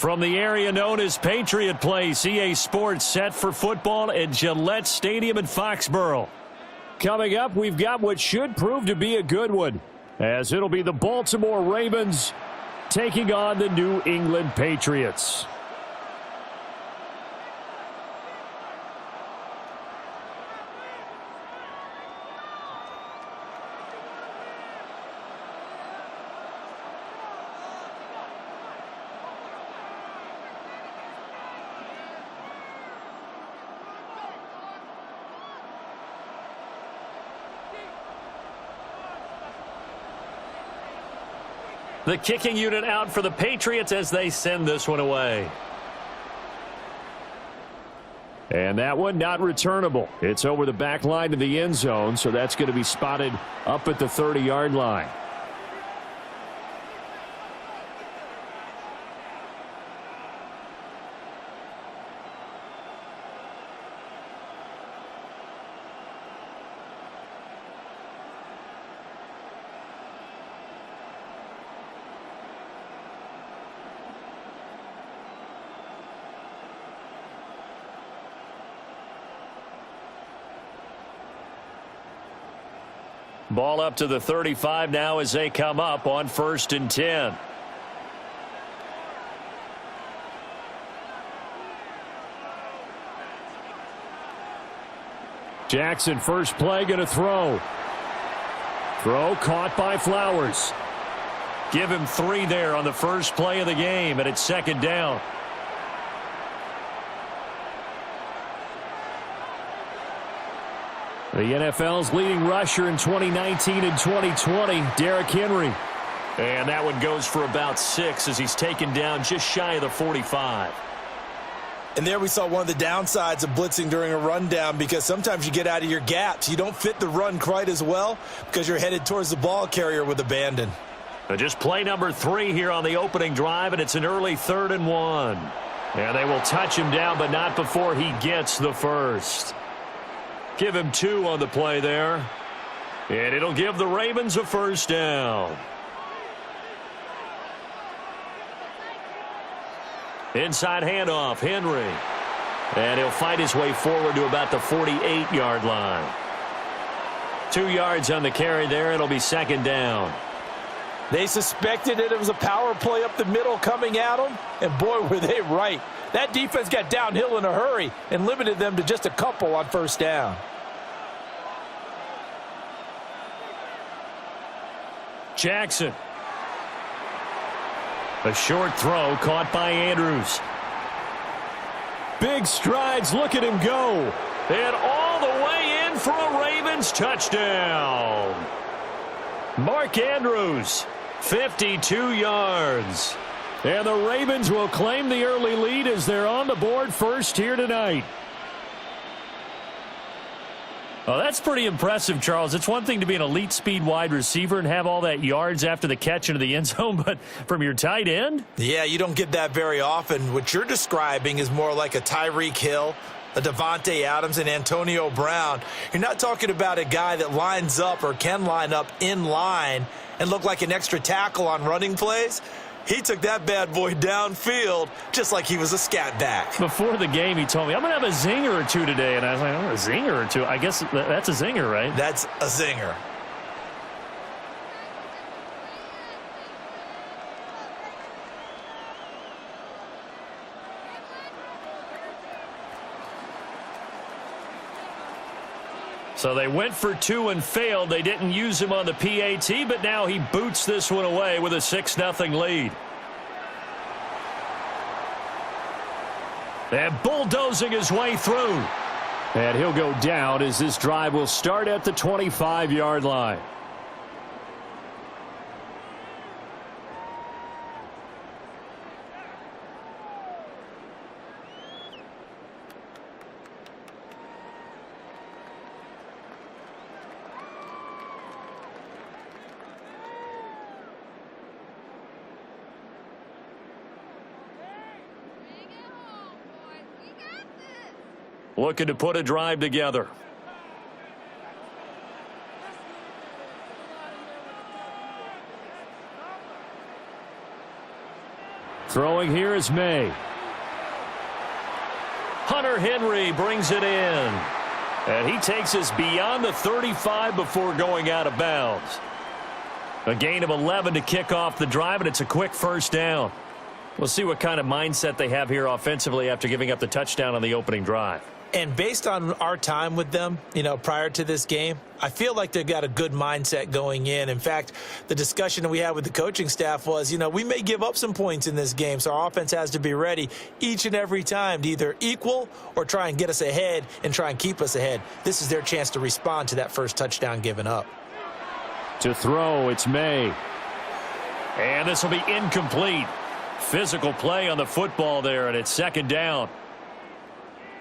From the area known as Patriot Place, EA Sports set for football at Gillette Stadium in Foxborough. Coming up, we've got what should prove to be a good one, as it'll be the Baltimore Ravens taking on the New England Patriots. The kicking unit out for the Patriots as they send this one away. And that one not returnable. It's over the back line to the end zone, so that's going to be spotted up at the 30-yard line. Ball up to the 35 now as they come up on 1st and 10. Jackson, first play, going to throw. Throw caught by Flowers. Give him 3 there on the first play of the game, and it's 2nd down. The NFL's leading rusher in 2019 and 2020, Derrick Henry. And that one goes for about 6 as he's taken down just shy of the 45. And there we saw one of the downsides of blitzing during a rundown, because sometimes you get out of your gaps. You don't fit the run quite as well because you're headed towards the ball carrier with abandon. Just play number 3 here on the opening drive, and it's an early 3rd and 1. And they will touch him down, but not before he gets the first. Give him 2 on the play there. And it'll give the Ravens a 1st down. Inside handoff, Henry. And he'll fight his way forward to about the 48-yard line. 2 yards on the carry there. It'll be 2nd down. They suspected it was a power play up the middle coming at them, and boy, were they right. That defense got downhill in a hurry and limited them to just a couple on 1st down. Jackson. A short throw caught by Andrews. Big strides. Look at him go. And all the way in for a Ravens touchdown. Mark Andrews, 52 yards. And the Ravens will claim the early lead as they're on the board first here tonight. Oh, that's pretty impressive, Charles. It's one thing to be an elite speed wide receiver and have all that yards after the catch into the end zone, but from your tight end? Yeah, you don't get that very often. What you're describing is more like a Tyreek Hill, a Devontae Adams, and Antonio Brown. You're not talking about a guy that lines up or can line up in line and look like an extra tackle on running plays. He took that bad boy downfield just like he was a scat back. Before the game, he told me, I'm going to have a zinger or 2 today. And I was like, oh, a zinger or 2? I guess that's a zinger, right? That's a zinger. So they went for 2 and failed. They didn't use him on the PAT, but now he boots this one away with a 6-0 lead. And bulldozing his way through. And he'll go down as this drive will start at the 25-yard line. Looking to put a drive together. Throwing here is May. Hunter Henry brings it in. And he takes us beyond the 35 before going out of bounds. A gain of 11 to kick off the drive, and it's a quick first down. We'll see what kind of mindset they have here offensively after giving up the touchdown on the opening drive. And based on our time with them, prior to this game, I feel like they've got a good mindset going in. In fact, the discussion that we had with the coaching staff was, we may give up some points in this game, so our offense has to be ready each and every time to either equal or try and get us ahead and try and keep us ahead. This is their chance to respond to that first touchdown given up. To throw, it's May. And this will be incomplete. Physical play on the football there, and it's second down.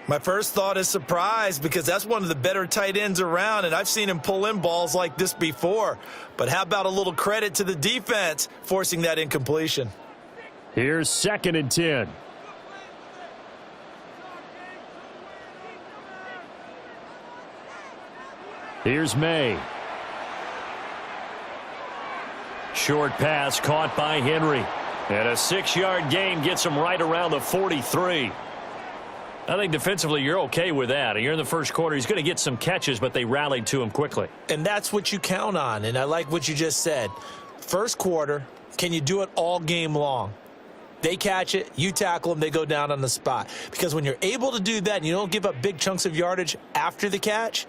My first thought is surprise, because that's one of the better tight ends around, and I've seen him pull in balls like this before. But how about a little credit to the defense forcing that incompletion? Here's 2nd and 10. Here's May. Short pass caught by Henry. And a 6-yard gain gets him right around the 43. I think defensively you're okay with that. You're in the first quarter. He's going to get some catches, but they rallied to him quickly. And that's what you count on, and I like what you just said. First quarter, can you do it all game long? They catch it, you tackle them, they go down on the spot. Because when you're able to do that and you don't give up big chunks of yardage after the catch,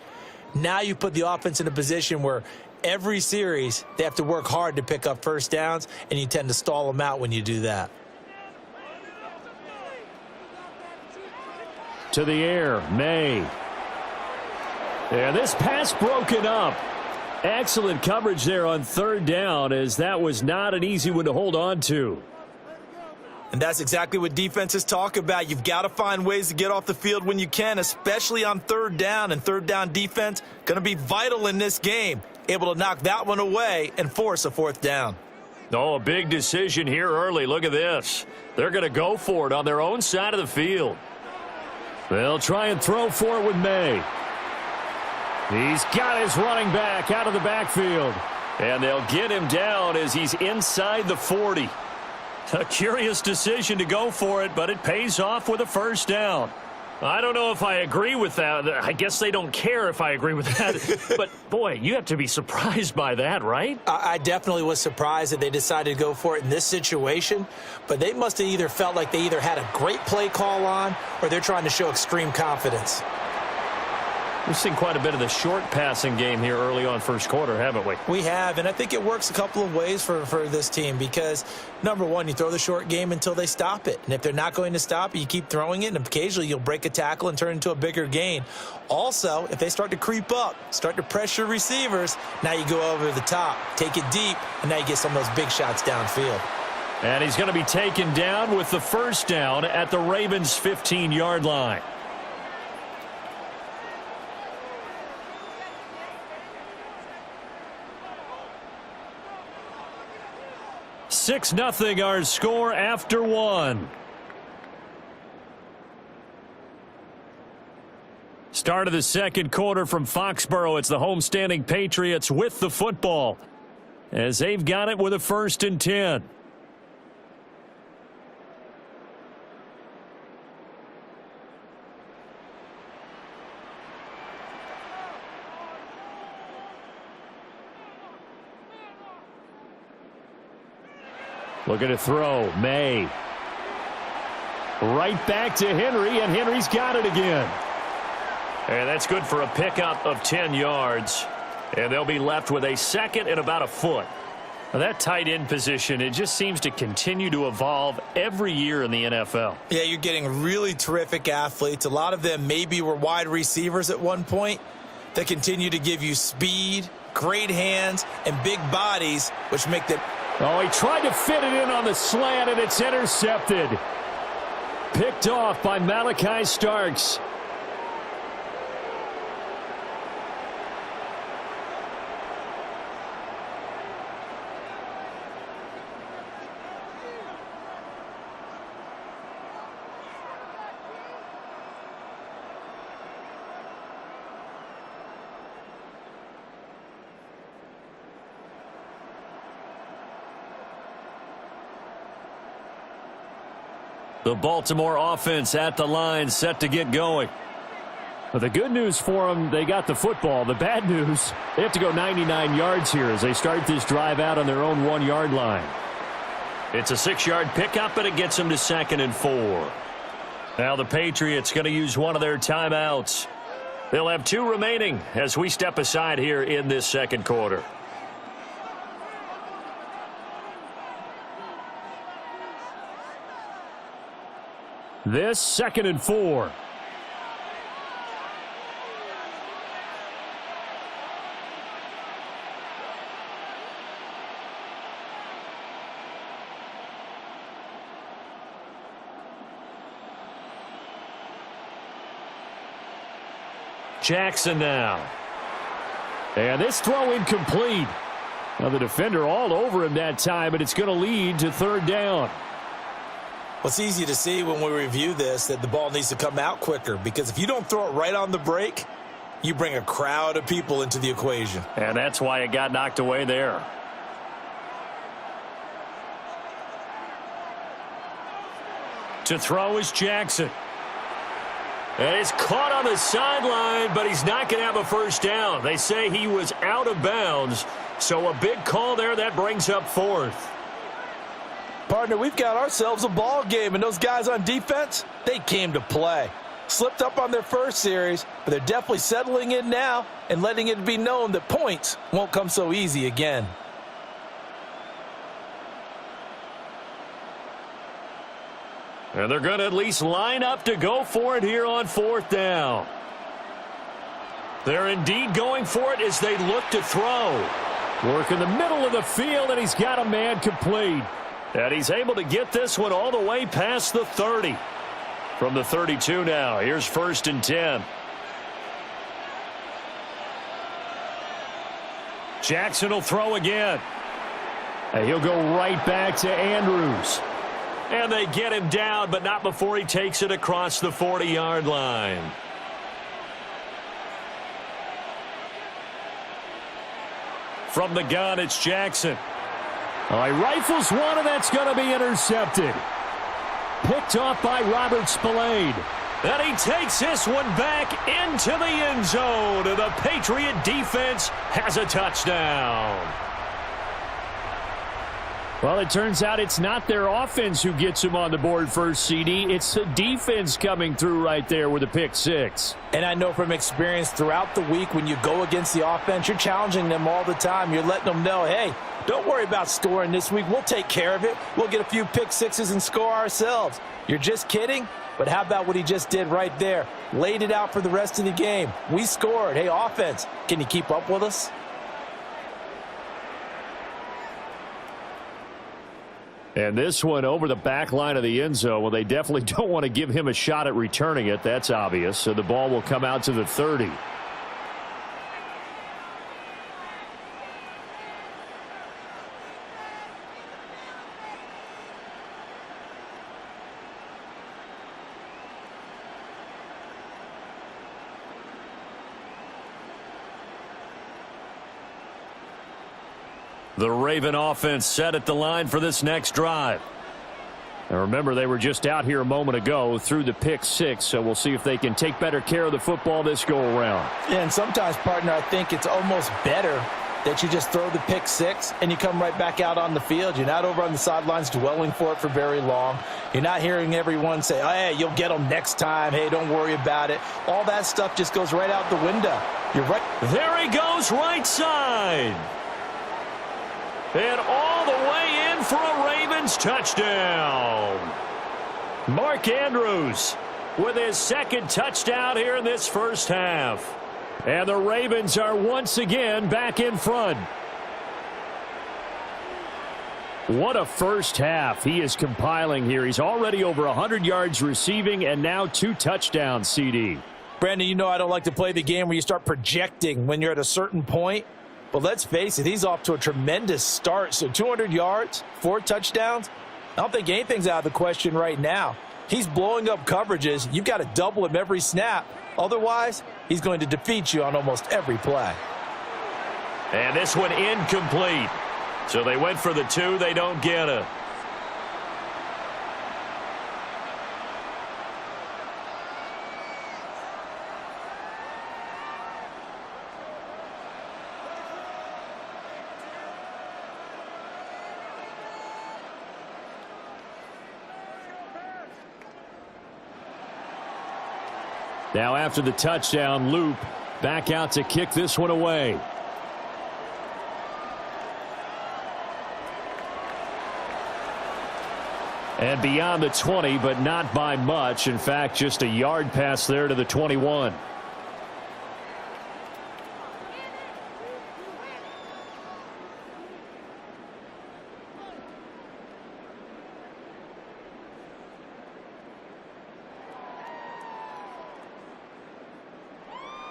now you put the offense in a position where every series they have to work hard to pick up first downs, and you tend to stall them out when you do that. To the air, May. And this pass broken up. Excellent coverage there on 3rd down, as that was not an easy one to hold on to. And that's exactly what defenses talk about. You've got to find ways to get off the field when you can, especially on 3rd down. And 3rd down defense going to be vital in this game. Able to knock that one away and force a 4th down. Oh, a big decision here early. Look at this. They're going to go for it on their own side of the field. They'll try and throw for it with May. He's got his running back out of the backfield. And they'll get him down as he's inside the 40. A curious decision to go for it, but it pays off with a first down. I don't know if I agree with that. I guess they don't care if I agree with that. But, boy, you have to be surprised by that, right? I definitely was surprised that they decided to go for it in this situation. But they must have either felt like they either had a great play call on or they're trying to show extreme confidence. We've seen quite a bit of the short passing game here early on first quarter, haven't we? We have, and I think it works a couple of ways for this team because, number one, you throw the short game until they stop it. And if they're not going to stop it, you keep throwing it, and occasionally you'll break a tackle and turn it into a bigger gain. Also, if they start to creep up, start to pressure receivers, now you go over the top, take it deep, and now you get some of those big shots downfield. And he's going to be taken down with the first down at the Ravens' 15-yard line. 6-0 our score after 1. Start of the second quarter from Foxborough. It's the homestanding Patriots with the football as they've got it with a 1st and 10. Looking to throw, May. Right back to Henry, and Henry's got it again. And that's good for a pickup of 10 yards. And they'll be left with a 2nd and about a foot. Now, that tight end position, it just seems to continue to evolve every year in the NFL. Yeah, you're getting really terrific athletes. A lot of them maybe were wide receivers at one point that continue to give you speed, great hands, and big bodies, which make them... Oh, he tried to fit it in on the slant, and it's intercepted. Picked off by Malachi Starks. The Baltimore offense at the line, set to get going. Well, the good news for them, they got the football. The bad news, they have to go 99 yards here as they start this drive out on their own 1-yard line. It's a 6-yard pickup, and it gets them to 2nd and 4. Now the Patriots going to use one of their timeouts. They'll have 2 remaining as we step aside here in this second quarter. This 2nd and 4. Jackson now. And this throw incomplete. Now the defender all over him that time, and it's going to lead to 3rd down. Well, it's easy to see when we review this that the ball needs to come out quicker, because if you don't throw it right on the break, you bring a crowd of people into the equation. And that's why it got knocked away there. To throw is Jackson. And it's caught on the sideline, but he's not going to have a first down. They say he was out of bounds, so a big call there that brings up 4th. Partner, we've got ourselves a ball game, and those guys on defense, they came to play. Slipped up on their first series, but they're definitely settling in now and letting it be known that points won't come so easy again. And they're going to at least line up to go for it here on 4th down. They're indeed going for it as they look to throw. Work in the middle of the field, and he's got a man complete. And he's able to get this one all the way past the 30. From the 32 now, here's 1st and 10. Jackson will throw again. And he'll go right back to Andrews. And they get him down, but not before he takes it across the 40-yard line. From the gun, it's Jackson. He rifles one, and that's going to be intercepted. Picked off by Robert Spillane. And he takes this one back into the end zone. And the Patriot defense has a touchdown. Well, it turns out it's not their offense who gets them on the board first, CD. It's the defense coming through right there with a pick 6. And I know from experience throughout the week, when you go against the offense, you're challenging them all the time. You're letting them know, hey, don't worry about scoring this week. We'll take care of it. We'll get a few pick 6s and score ourselves. You're just kidding? But how about what he just did right there? Laid it out for the rest of the game. We scored. Hey, offense, can you keep up with us? And this one over the back line of the end zone. Well, they definitely don't want to give him a shot at returning it. That's obvious. So the ball will come out to the 30. The Raven offense set at the line for this next drive. Now remember, they were just out here a moment ago through the pick 6, so we'll see if they can take better care of the football this go-around. Yeah, and sometimes, partner, I think it's almost better that you just throw the pick 6 and you come right back out on the field. You're not over on the sidelines dwelling for it for very long. You're not hearing everyone say, oh, hey, you'll get them next time. Hey, don't worry about it. All that stuff just goes right out the window. You're right. There he goes, right side. And all the way in for a Ravens touchdown. Mark Andrews with his 2nd touchdown here in this first half. And the Ravens are once again back in front. What a first half he is compiling here. He's already over 100 yards receiving and now 2 touchdowns, CD. Brandon, you know I don't like to play the game where you start projecting when you're at a certain point. But let's face it, he's off to a tremendous start. So 200 yards, 4 touchdowns. I don't think anything's out of the question right now. He's blowing up coverages. You've got to double him every snap. Otherwise, he's going to defeat you on almost every play. And this one incomplete. So they went for the 2. They don't get it. Now after the touchdown, loop back out to kick this one away. And beyond the 20, but not by much. In fact, just a yard pass there to the 21.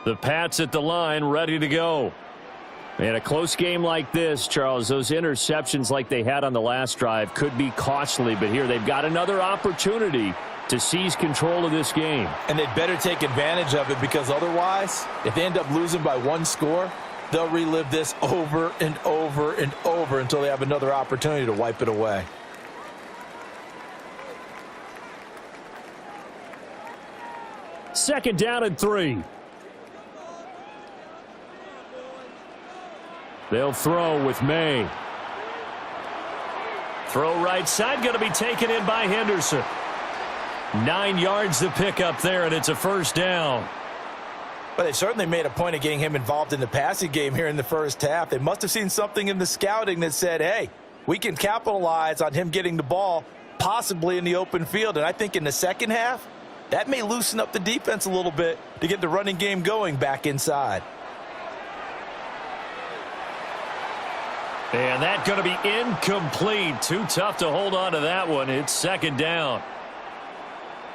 The Pats at the line, ready to go. In a close game like this, Charles, those interceptions like they had on the last drive could be costly, but here they've got another opportunity to seize control of this game. And they'd better take advantage of it, because otherwise, if they end up losing by one score, they'll relive this over and over and over until they have another opportunity to wipe it away. Second down and 3. They'll throw with May. Throw right side, going to be taken in by Henderson. 9 yards to pick up there, and it's a first down. But they certainly made a point of getting him involved in the passing game here in the first half. They must have seen something in the scouting that said, hey, we can capitalize on him getting the ball possibly in the open field. And I think in the second half, that may loosen up the defense a little bit to get the running game going back inside. And that's going to be incomplete. Too tough to hold on to that one. It's second down.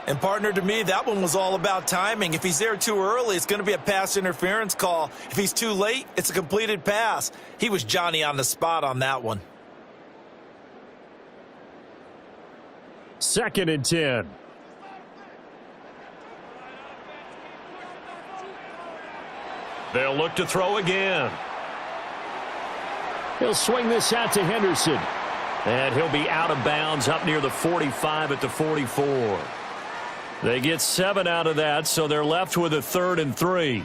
And, partner, to me, that one was all about timing. If he's there too early, it's going to be a pass interference call. If he's too late, it's a completed pass. He was Johnny on the spot on that one. Second and 10. They'll look to throw again. He'll swing this out to Henderson. And he'll be out of bounds up near the 45 at the 44. They get 7 out of that, so they're left with a 3rd and 3.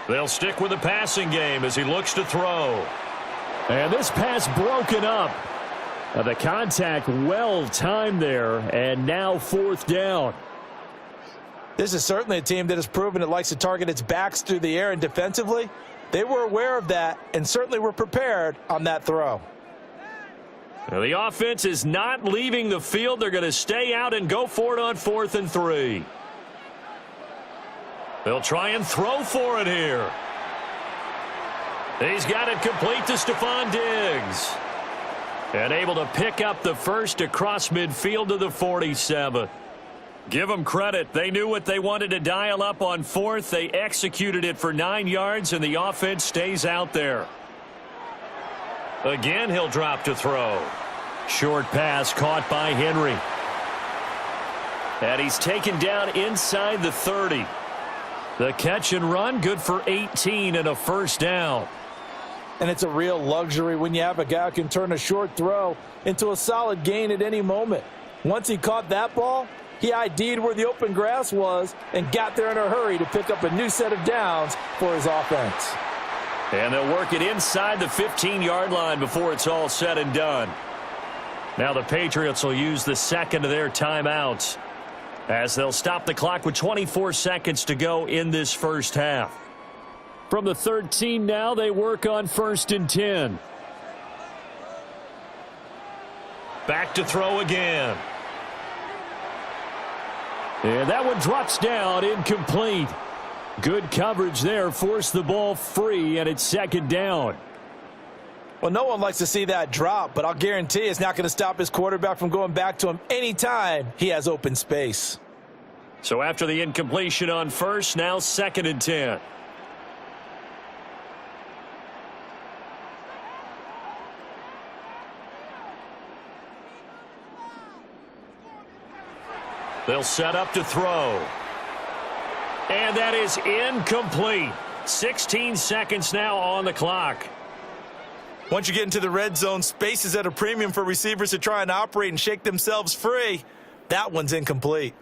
They'll stick with the passing game as he looks to throw. And this pass broken up. The contact well timed there, and now 4th down. This is certainly a team that has proven it likes to target its backs through the air, and defensively, they were aware of that and certainly were prepared on that throw. Now the offense is not leaving the field. They're going to stay out and go for it on 4th and 3. They'll try and throw for it here. He's got it complete to Stephon Diggs. And able to pick up the first across midfield to the 47. Give them credit. They knew what they wanted to dial up on 4th. They executed it for 9 yards, and the offense stays out there. Again, he'll drop to throw. Short pass caught by Henry. And he's taken down inside the 30. The catch and run, good for 18 and a first down. And it's a real luxury when you have a guy who can turn a short throw into a solid gain at any moment. Once he caught that ball, he ID'd where the open grass was and got there in a hurry to pick up a new set of downs for his offense. And they'll work it inside the 15-yard line before it's all said and done. Now the Patriots will use the second of their timeouts as they'll stop the clock with 24 seconds to go in this first half. From the 13 now, they work on 1st and 10. Back to throw again. And that one drops down, incomplete. Good coverage there, forced the ball free, and it's second down. Well, no one likes to see that drop, but I'll guarantee it's not going to stop his quarterback from going back to him anytime he has open space. So after the incompletion on 1st, now 2nd and 10. They'll set up to throw. And that is incomplete. 16 seconds now on the clock. Once you get into the red zone, space is at a premium for receivers to try and operate and shake themselves free. That one's incomplete.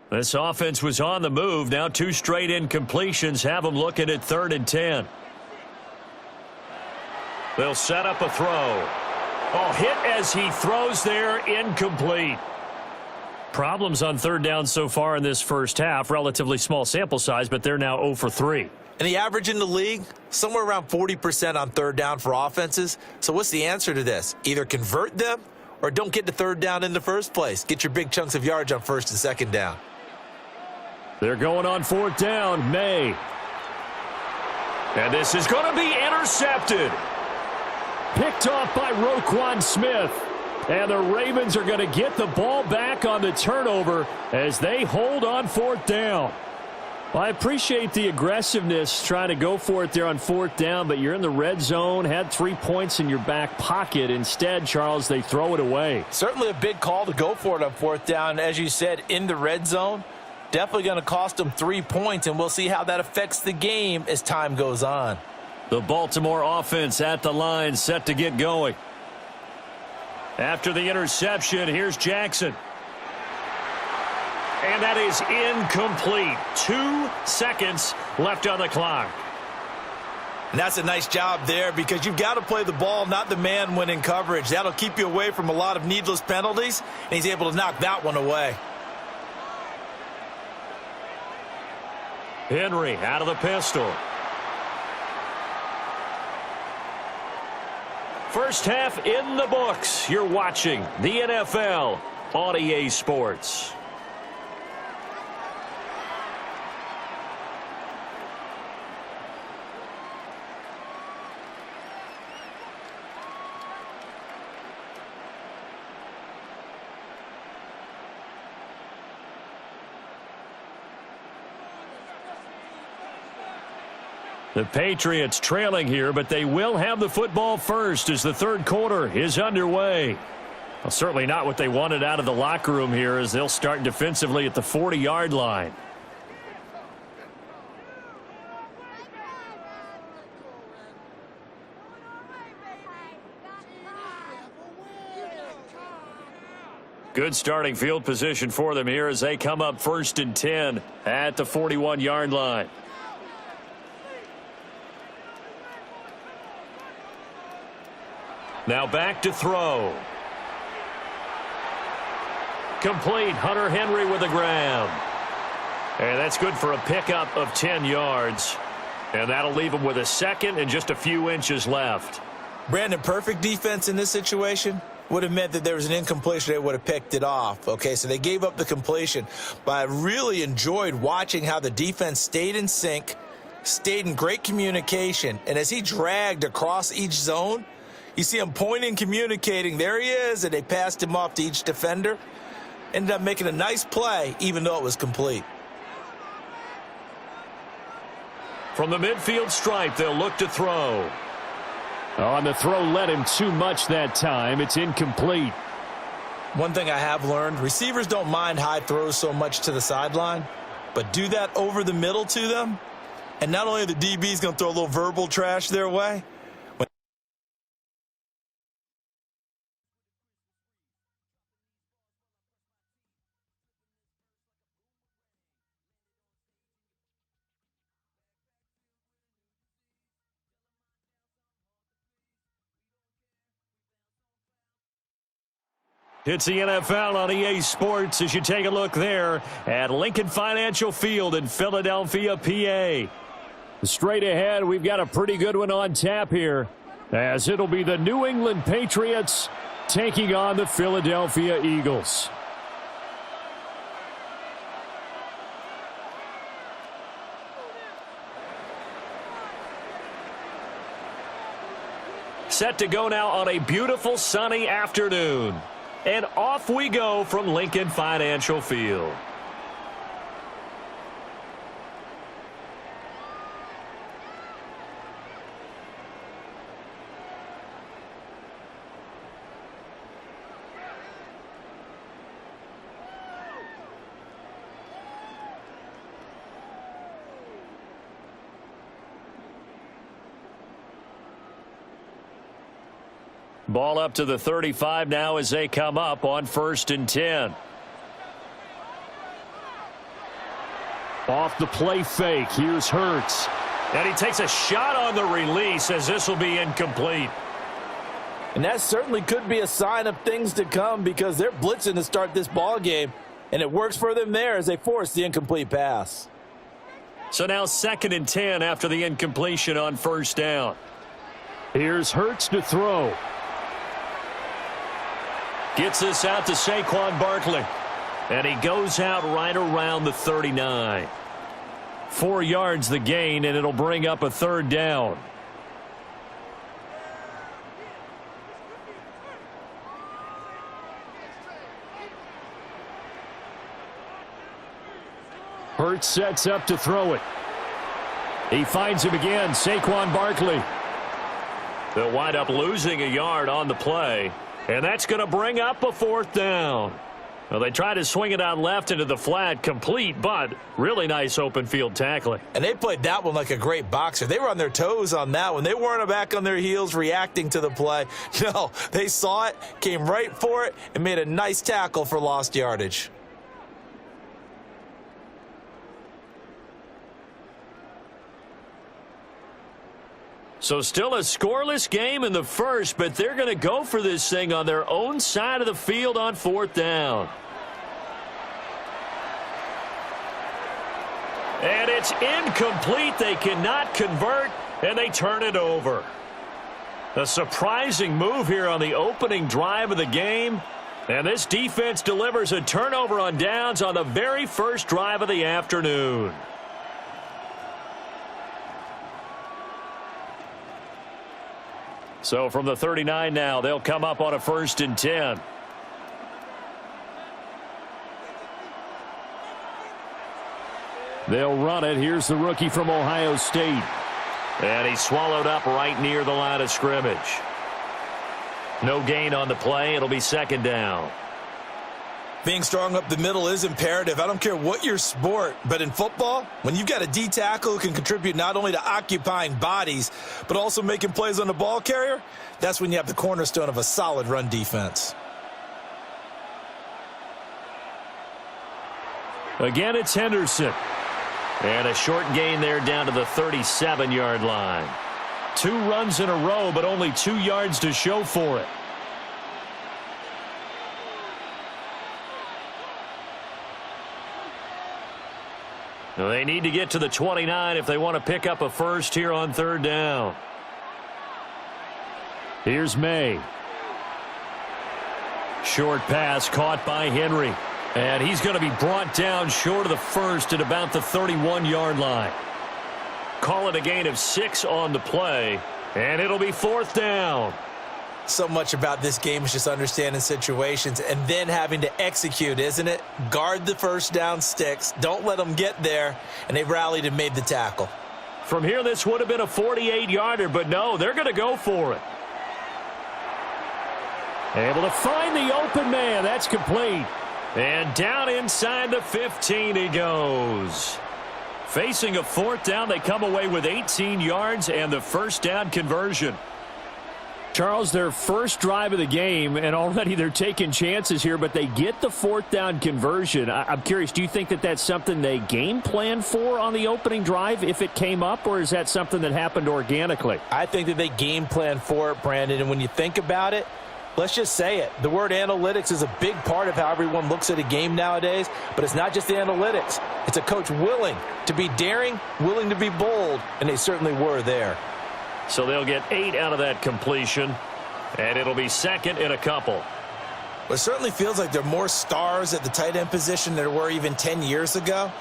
This offense was on the move. Now 2 straight incompletions have them looking at 3rd and 10. They'll set up a throw. Oh, hit as he throws there, incomplete. Problems on 3rd down so far in this first half. Relatively small sample size, but they're now 0 for 3. And the average in the league, somewhere around 40% on 3rd down for offenses. So what's the answer to this? Either convert them or don't get to 3rd down in the first place. Get your big chunks of yards on 1st and 2nd down. They're going on 4th down. May. And this is going to be intercepted. Picked off by Roquan Smith. And the Ravens are going to get the ball back on the turnover as they hold on 4th down. Well, I appreciate the aggressiveness trying to go for it there on 4th down, but you're in the red zone, had 3 points in your back pocket. Instead, Charles, they throw it away. Certainly a big call to go for it on 4th down. As you said, in the red zone, definitely going to cost them 3 points, and we'll see how that affects the game as time goes on. The Baltimore offense at the line, set to get going. After the interception, here's Jackson. And that is incomplete. 2 seconds left on the clock. And that's a nice job there because you've got to play the ball, not the man when in coverage. That'll keep you away from a lot of needless penalties, and he's able to knock that one away. Henry out of the pistol. First half in the books. You're watching the NFL on EA Sports. The Patriots trailing here, but they will have the football first as the 3rd quarter is underway. Well, certainly not what they wanted out of the locker room here as they'll start defensively at the 40-yard line. Good starting field position for them here as they come up 1st and 10 at the 41-yard line. Now back to throw. Complete. Hunter Henry with a grab. And that's good for a pickup of 10 yards. And that'll leave him with a 2nd and just a few inches left. Brandon, perfect defense in this situation would have meant that there was an incompletion. They would have picked it off. Okay, so they gave up the completion. But I really enjoyed watching how the defense stayed in sync, stayed in great communication. And as he dragged across each zone, you see him pointing, communicating. There he is, and they passed him off to each defender. Ended up making a nice play, even though it was complete. From the midfield stripe, they'll look to throw. Oh, and the throw led him too much that time. It's incomplete. One thing I have learned, receivers don't mind high throws so much to the sideline, but do that over the middle to them, and not only are the DBs going to throw a little verbal trash their way, It's the NFL on EA Sports as you take a look there at Lincoln Financial Field in Philadelphia, PA. Straight ahead, we've got a pretty good one on tap here, as it'll be the New England Patriots taking on the Philadelphia Eagles. Set to go now on a beautiful sunny afternoon. And off we go from Lincoln Financial Field. Ball up to the 35 now as they come up on 1st and 10. Off the play fake, here's Hurts. And he takes a shot on the release as this will be incomplete. And that certainly could be a sign of things to come because they're blitzing to start this ball game, and it works for them there as they force the incomplete pass. So now 2nd and 10 after the incompletion on 1st down. Here's Hurts to throw. Gets this out to Saquon Barkley. And he goes out right around the 39. 4 yards the gain, and it'll bring up a 3rd down. Hurts sets up to throw it. He finds him again, Saquon Barkley. They'll wind up losing a yard on the play, and that's going to bring up a 4th down. Well, they tried to swing it out left into the flat, complete, but really nice open field tackling. And they played that one like a great boxer. They were on their toes on that one. They weren't back on their heels reacting to the play. No, they saw it, came right for it, and made a nice tackle for lost yardage. So still a scoreless game in the first, but they're going to go for this thing on their own side of the field on 4th down. And it's incomplete. They cannot convert, and they turn it over. A surprising move here on the opening drive of the game. And this defense delivers a turnover on downs on the very first drive of the afternoon. So from the 39 now, they'll come up on a 1st and 10. They'll run it. Here's the rookie from Ohio State. And he's swallowed up right near the line of scrimmage. No gain on the play. It'll be 2nd down. Being strong up the middle is imperative. I don't care what your sport, but in football, when you've got a D tackle who can contribute not only to occupying bodies, but also making plays on the ball carrier, that's when you have the cornerstone of a solid run defense. Again, it's Henderson. And a short gain there down to the 37-yard line. 2 runs in a row, but only 2 yards to show for it. They need to get to the 29 if they want to pick up a first here on 3rd down. Here's May. Short pass caught by Henry. And he's going to be brought down short of the first at about the 31-yard line. Call it a gain of 6 on the play, and it'll be 4th down. So much about this game is just understanding situations and then having to execute, isn't it? Guard the 1st down sticks. Don't let them get there. And they rallied and made the tackle. From here, this would have been a 48-yarder, but no, they're going to go for it. Able to find the open man. That's complete. And down inside the 15 he goes. Facing a 4th down, they come away with 18 yards and the 1st down conversion. Charles, their first drive of the game, and already they're taking chances here, but they get the 4th down conversion. I'm curious, do you think that that's something they game plan for on the opening drive if it came up, or is that something that happened organically? I think that they game plan for it, Brandon, and when you think about it, let's just say it. The word analytics is a big part of how everyone looks at a game nowadays, but it's not just the analytics. It's a coach willing to be daring, willing to be bold, and they certainly were there. So they'll get 8 out of that completion, and it'll be 2nd and a couple. Well, it certainly feels like there are more stars at the tight end position than there were even 10 years ago.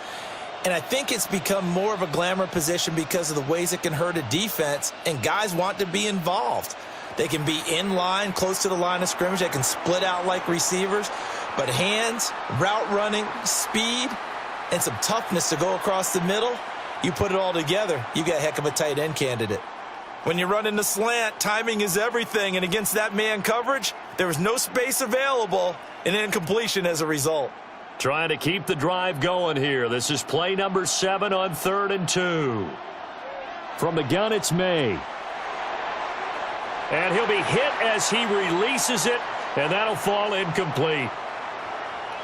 And I think it's become more of a glamour position because of the ways it can hurt a defense, and guys want to be involved. They can be in line, close to the line of scrimmage. They can split out like receivers. But hands, route running, speed, and some toughness to go across the middle, you put it all together, you got a heck of a tight end candidate. When you run in the slant, timing is everything, and against that man coverage, there was no space available, and incompletion as a result. Trying to keep the drive going here. This is play number 7 on 3rd and 2. From the gun, it's May. And he'll be hit as he releases it, and that'll fall incomplete.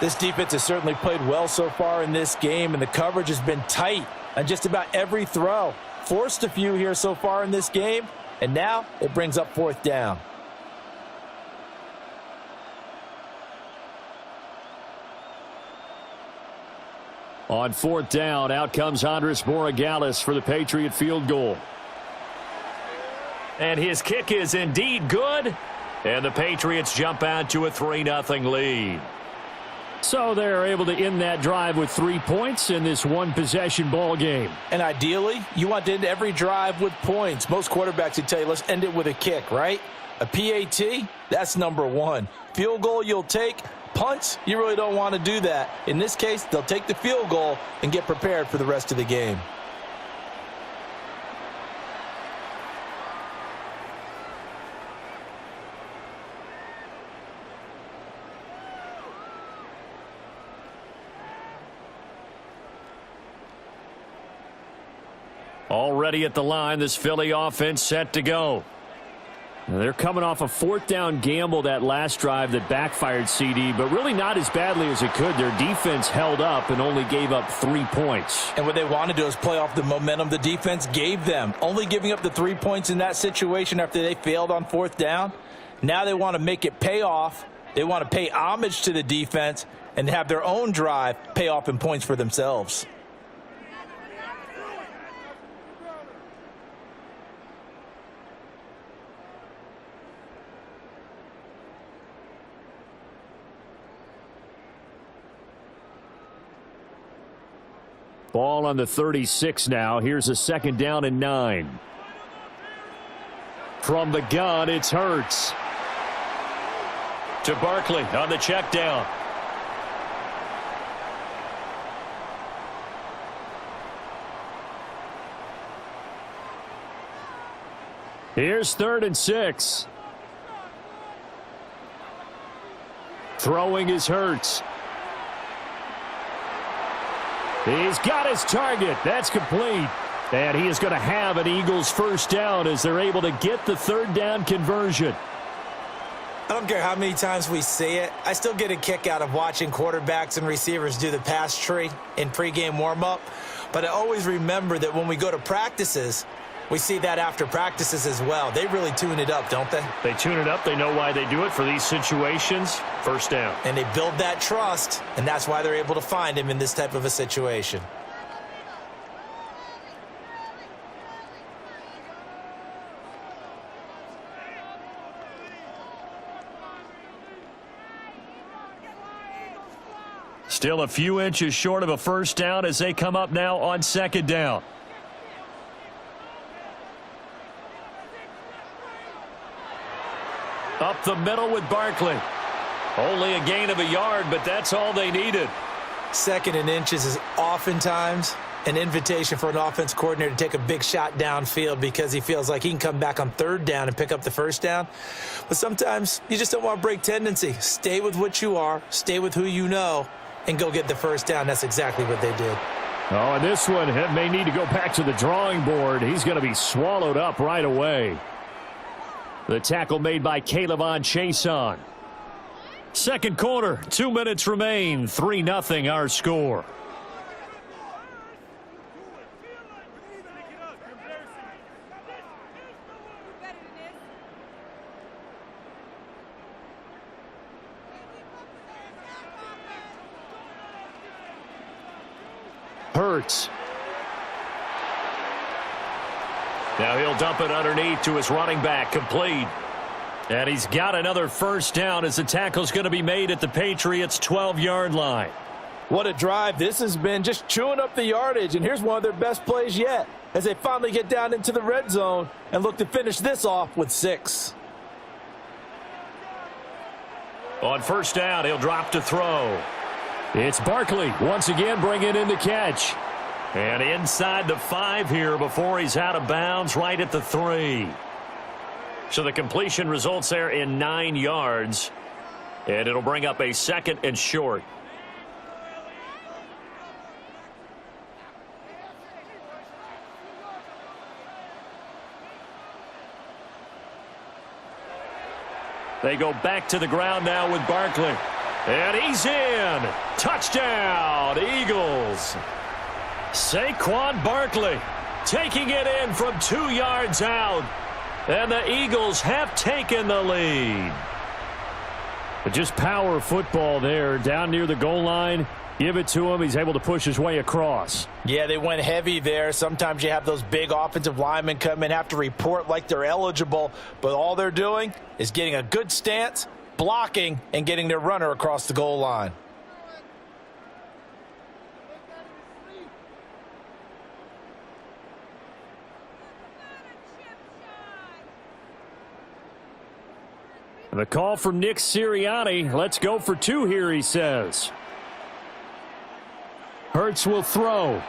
This defense has certainly played well so far in this game, and the coverage has been tight on just about every throw. Forced a few here so far in this game, and now it brings up 4th down. On 4th down, out comes Andres Borregales for the Patriot field goal. And his kick is indeed good. And the Patriots jump out to a 3-0 lead. So they're able to end that drive with 3 points in this one-possession ball game. And ideally, you want to end every drive with points. Most quarterbacks would tell you, let's end it with a kick, right? A PAT, that's number 1. Field goal you'll take. Punts, you really don't want to do that. In this case, they'll take the field goal and get prepared for the rest of the game. Already at the line, this Philly offense set to go. They're coming off a 4th down gamble that last drive that backfired, CD, but really not as badly as it could. Their defense held up and only gave up 3 points. And what they want to do is play off the momentum the defense gave them. Only giving up the 3 points in that situation after they failed on 4th down. Now they want to make it pay off. They want to pay homage to the defense and have their own drive pay off in points for themselves. Ball on the 36 now. Here's a 2nd down and 9. From the gun, it's Hurts. To Barkley on the check down. Here's 3rd and 6. Throwing is Hurts. He's got his target. That's complete. And he is going to have an Eagles 1st down as they're able to get the 3rd down conversion. I don't care how many times we see it. I still get a kick out of watching quarterbacks and receivers do the pass tree in pregame warm-up. But I always remember that when we go to practices, we see that after practices as well. They really tune it up, don't they? They tune it up. They know why they do it for these situations. 1st down. And they build that trust, and that's why they're able to find him in this type of a situation. Still a few inches short of a 1st down as they come up now on 2nd down. Up the middle with Barkley. Only a gain of a yard, but that's all they needed. 2nd and inches is oftentimes an invitation for an offense coordinator to take a big shot downfield because he feels like he can come back on 3rd down and pick up the 1st down. But sometimes you just don't want to break tendency. Stay with what you are, stay with who you know, and go get the 1st down. That's exactly what they did. Oh, and this one may need to go back to the drawing board. He's going to be swallowed up right away. The tackle made by K'Lavon Chaisson. 2nd quarter, 2 minutes remain. 3-0 our score. Hurts. Now he'll dump it underneath to his running back, complete. And he's got another 1st down as the tackle's going to be made at the Patriots' 12-yard line. What a drive this has been, just chewing up the yardage. And here's one of their best plays yet as they finally get down into the red zone and look to finish this off with 6. On 1st down, he'll drop to throw. It's Barkley once again bringing in the catch. And inside the 5 here before he's out of bounds, right at the 3. So the completion results there in 9 yards. And it'll bring up a 2nd and short. They go back to the ground now with Barkley. And he's in. Touchdown, Eagles. Saquon Barkley taking it in from 2 yards out. And the Eagles have taken the lead. But just power football there down near the goal line. Give it to him. He's able to push his way across. Yeah, they went heavy there. Sometimes you have those big offensive linemen come in, have to report like they're eligible, but all they're doing is getting a good stance, blocking, and getting their runner across the goal line. The call from Nick Sirianni. Let's go for 2 here, he says. Hurts will throw.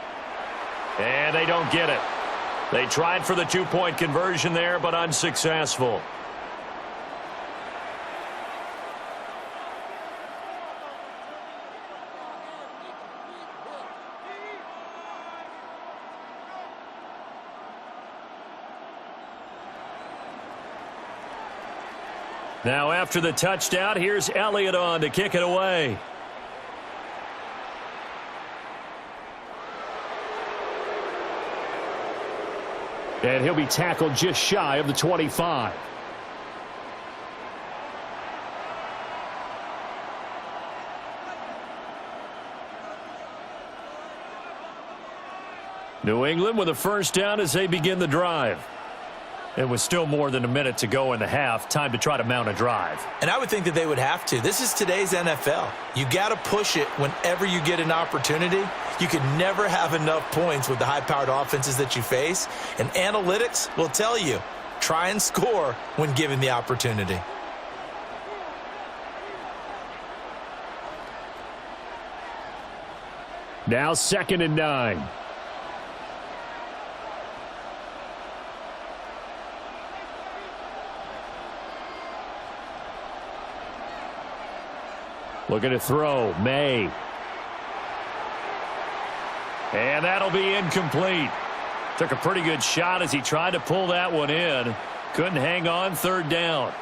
And they don't get it. They tried for the 2-point conversion there, but unsuccessful. Now after the touchdown, here's Elliott on to kick it away. And he'll be tackled just shy of the 25. New England with a first down as they begin the drive. It was still more than a minute to go in the half. Time to try to mount a drive. And I would think that they would have to. This is today's NFL. You got to push it whenever you get an opportunity. You can never have enough points with the high-powered offenses that you face. And analytics will tell you, try and score when given the opportunity. Now 2nd and 9. Looking to throw. May. And that'll be incomplete. Took a pretty good shot as he tried to pull that one in. Couldn't hang on. 3rd down.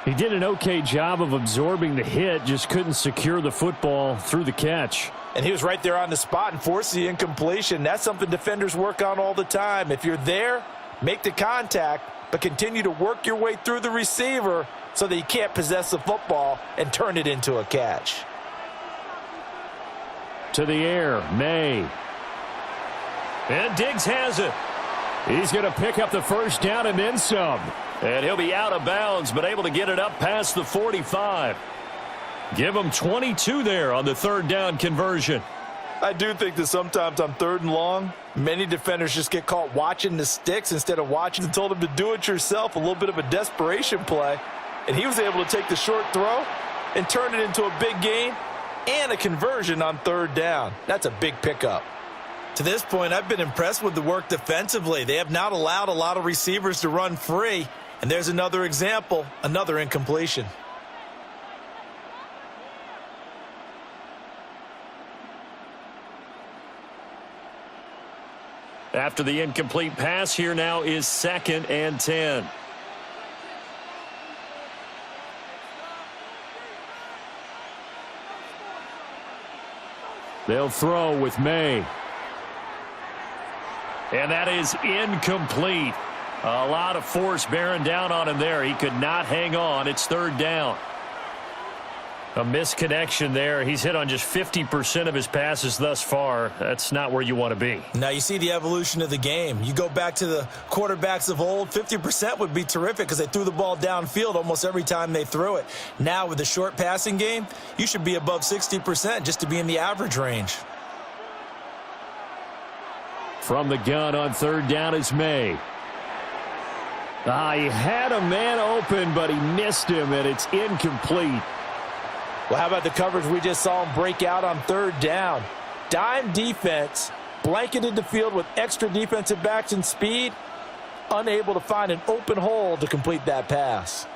He did an okay job of absorbing the hit. Just couldn't secure the football through the catch. And he was right there on the spot and forced the incompletion. That's something defenders work on all the time. If you're there, make the contact, but continue to work your way through the receiver so that you can't possess the football and turn it into a catch. To the air, May. And Diggs has it. He's going to pick up the first down and then some. And he'll be out of bounds, but able to get it up past the 45. Give him 22 there on the 3rd down conversion. I do think that sometimes on 3rd and long, many defenders just get caught watching the sticks instead of watching and told them to do it yourself, a little bit of a desperation play. And he was able to take the short throw and turn it into a big gain and a conversion on 3rd down. That's a big pickup. To this point, I've been impressed with the work defensively. They have not allowed a lot of receivers to run free. And there's another example, another incompletion. After the incomplete pass, here now is 2nd and 10. They'll throw with May. And that is incomplete. A lot of force bearing down on him there. He could not hang on. It's 3rd down. A misconnection there. He's hit on just 50% of his passes thus far. That's not where you want to be. Now you see the evolution of the game. You go back to the quarterbacks of old, 50% would be terrific because they threw the ball downfield almost every time they threw it. Now with the short passing game, you should be above 60% just to be in the average range. From the gun on 3rd down is May. He had a man open, but he missed him, and it's incomplete. Well, how about the coverage we just saw him break out on 3rd down? Dime defense, blanketed the field with extra defensive backs and speed, unable to find an open hole to complete that pass.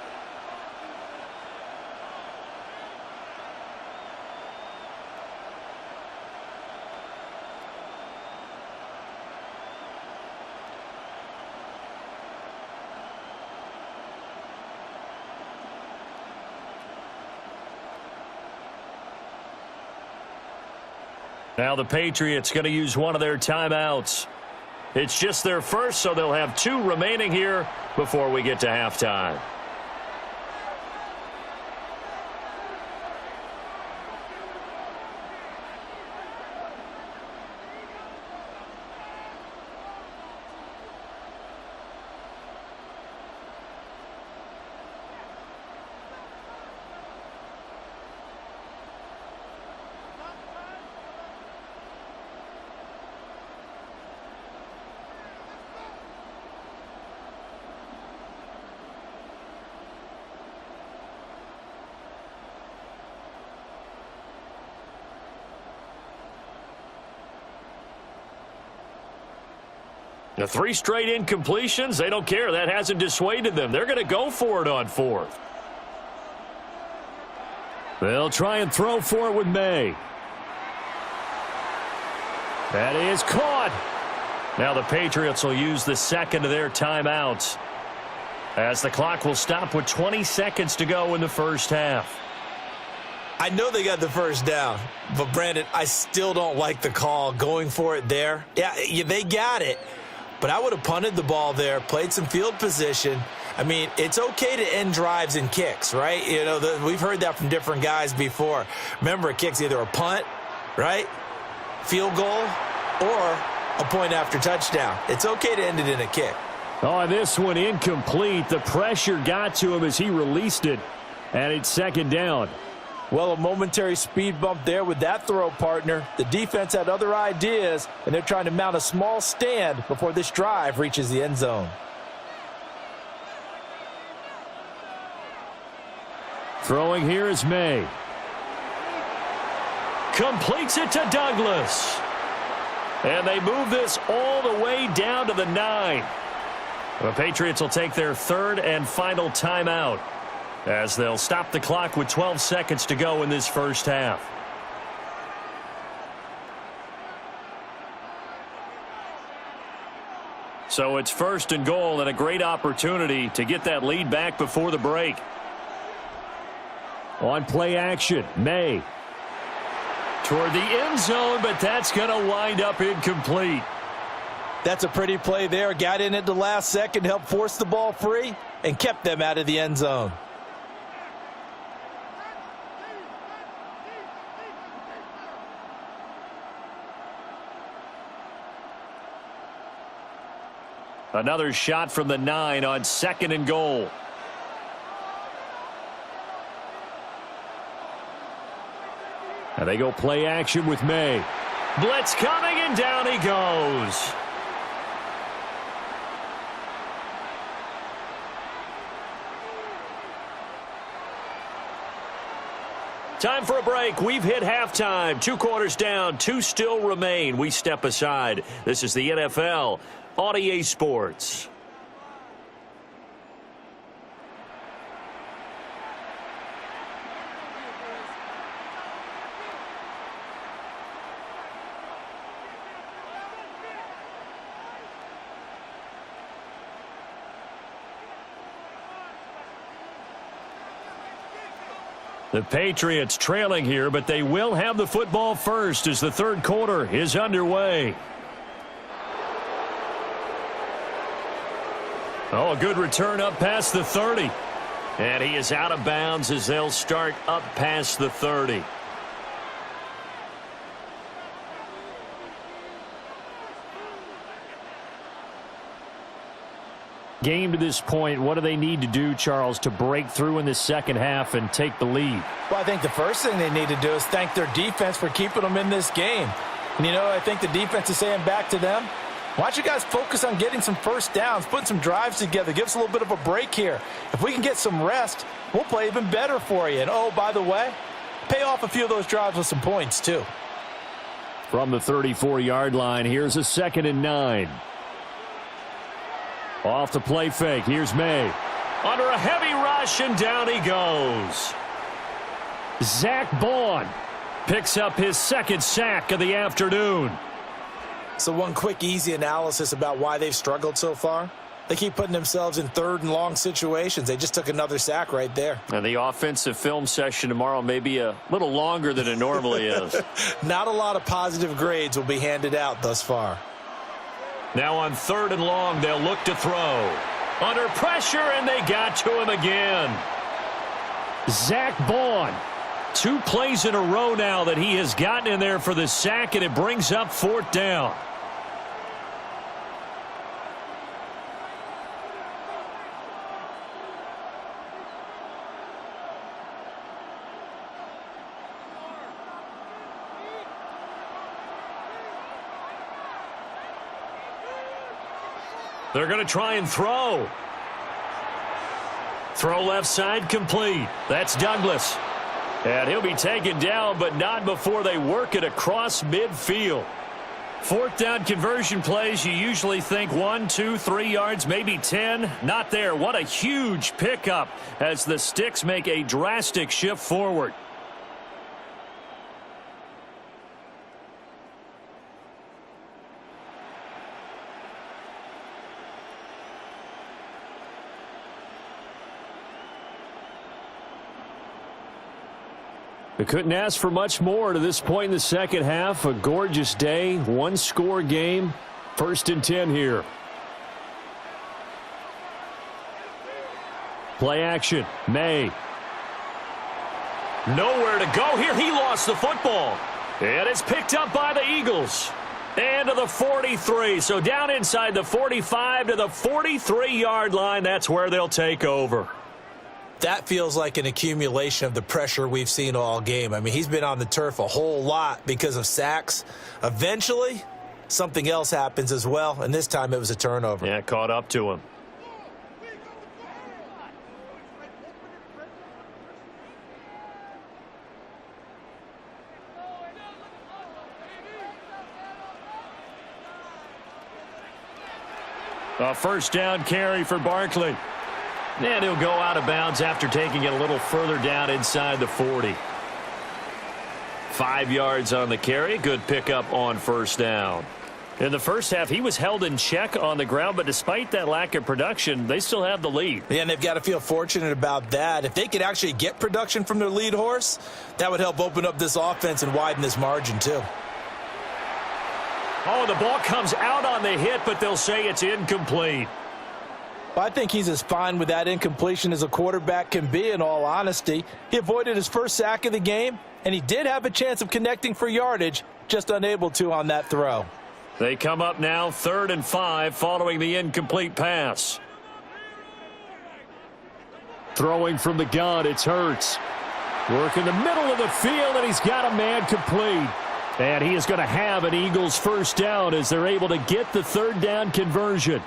Now the Patriots going to use one of their timeouts. It's just their first, so they'll have 2 remaining here before we get to halftime. The 3 straight incompletions, they don't care. That hasn't dissuaded them. They're going to go for it on 4th. They'll try and throw for it with May. That is caught. Now the Patriots will use the second of their timeouts as the clock will stop with 20 seconds to go in the first half. I know they got the first down, but Brandon, I still don't like the call going for it there. Yeah, they got it. But I would have punted the ball there, played some field position. I mean, it's okay to end drives and kicks, right? You know, we've heard that from different guys before. Remember, a kick's either a punt, right, field goal, or a point after touchdown. It's okay to end it in a kick. Oh, this one incomplete. The pressure got to him as he released it, and it's second down. Well, a momentary speed bump there with that throw, partner. The defense had other ideas, and they're trying to mount a small stand before this drive reaches the end zone. Throwing here is May. Completes it to Douglas. And they move this all the way down to the 9. The Patriots will take their 3rd and final timeout as they'll stop the clock with 12 seconds to go in this first half. So it's 1st and goal and a great opportunity to get that lead back before the break. On play action, May. Toward the end zone, but that's going to wind up incomplete. That's a pretty play there. Got in at the last second, helped force the ball free, and kept them out of the end zone. Another shot from the 9 on 2nd and goal. And they go play action with May. Blitz coming, and down he goes. Time for a break. We've hit halftime. 2 quarters down, 2 still remain. We step aside. This is the NFL on EA Sports. The Patriots trailing here, but they will have the football first as the 3rd quarter is underway. Oh, a good return up past the 30. And he is out of bounds as they'll start up past the 30. Game to this point, what do they need to do, Charles, to break through in the second half and take the lead? Well, I think the first thing they need to do is thank their defense for keeping them in this game. And, you know, I think the defense is saying back to them, why don't you guys focus on getting some first downs, putting some drives together, give us a little bit of a break here. If we can get some rest, we'll play even better for you. And, oh, by the way, pay off a few of those drives with some points, too. From the 34-yard line, here's a 2nd and 9. Off the play fake. Here's May. Under a heavy rush, and down he goes. Zach Bond picks up his 2nd sack of the afternoon. So one quick, easy analysis about why they've struggled so far. They keep putting themselves in 3rd and long situations. They just took another sack right there. And the offensive film session tomorrow may be a little longer than it normally is. Not a lot of positive grades will be handed out thus far. Now on 3rd and long, they'll look to throw. Under pressure, and they got to him again. Zach Bond. 2 plays in a row now that he has gotten in there for the sack, and it brings up 4th down. They're going to try and throw. Throw left side complete. That's Douglas. And he'll be taken down, but not before they work it across midfield. 4th down conversion plays, you usually think 1, 2, 3 yards, maybe 10. Not there. What a huge pickup as the Sticks make a drastic shift forward. We couldn't ask for much more to this point in the second half. A gorgeous day, 1-score game. 1st and 10 here. Play action. May. Nowhere to go here. He lost the football. And it's picked up by the Eagles. And to the 43. So down inside the 45 to the 43-yard line. That's where they'll take over. That feels like an accumulation of the pressure we've seen all game. I mean, he's been on the turf a whole lot because of sacks. Eventually, something else happens as well, and this time it was a turnover. Yeah, caught up to him. A 1st down carry for Barkley. And he'll go out of bounds after taking it a little further down inside the 40. 5 yards on the carry. Good pickup on 1st down. In the first half, he was held in check on the ground, but despite that lack of production, they still have the lead. Yeah, and they've got to feel fortunate about that. If they could actually get production from their lead horse, that would help open up this offense and widen this margin too. Oh, the ball comes out on the hit, but they'll say it's incomplete. Well, I think he's as fine with that incompletion as a quarterback can be, in all honesty. He avoided his first sack of the game, and he did have a chance of connecting for yardage, just unable to on that throw. They come up now 3rd and 5 following the incomplete pass. Throwing from the gun, it's Hurts. Work in the middle of the field, and he's got a man complete. And he is going to have an Eagles 1st down as they're able to get the 3rd down conversion.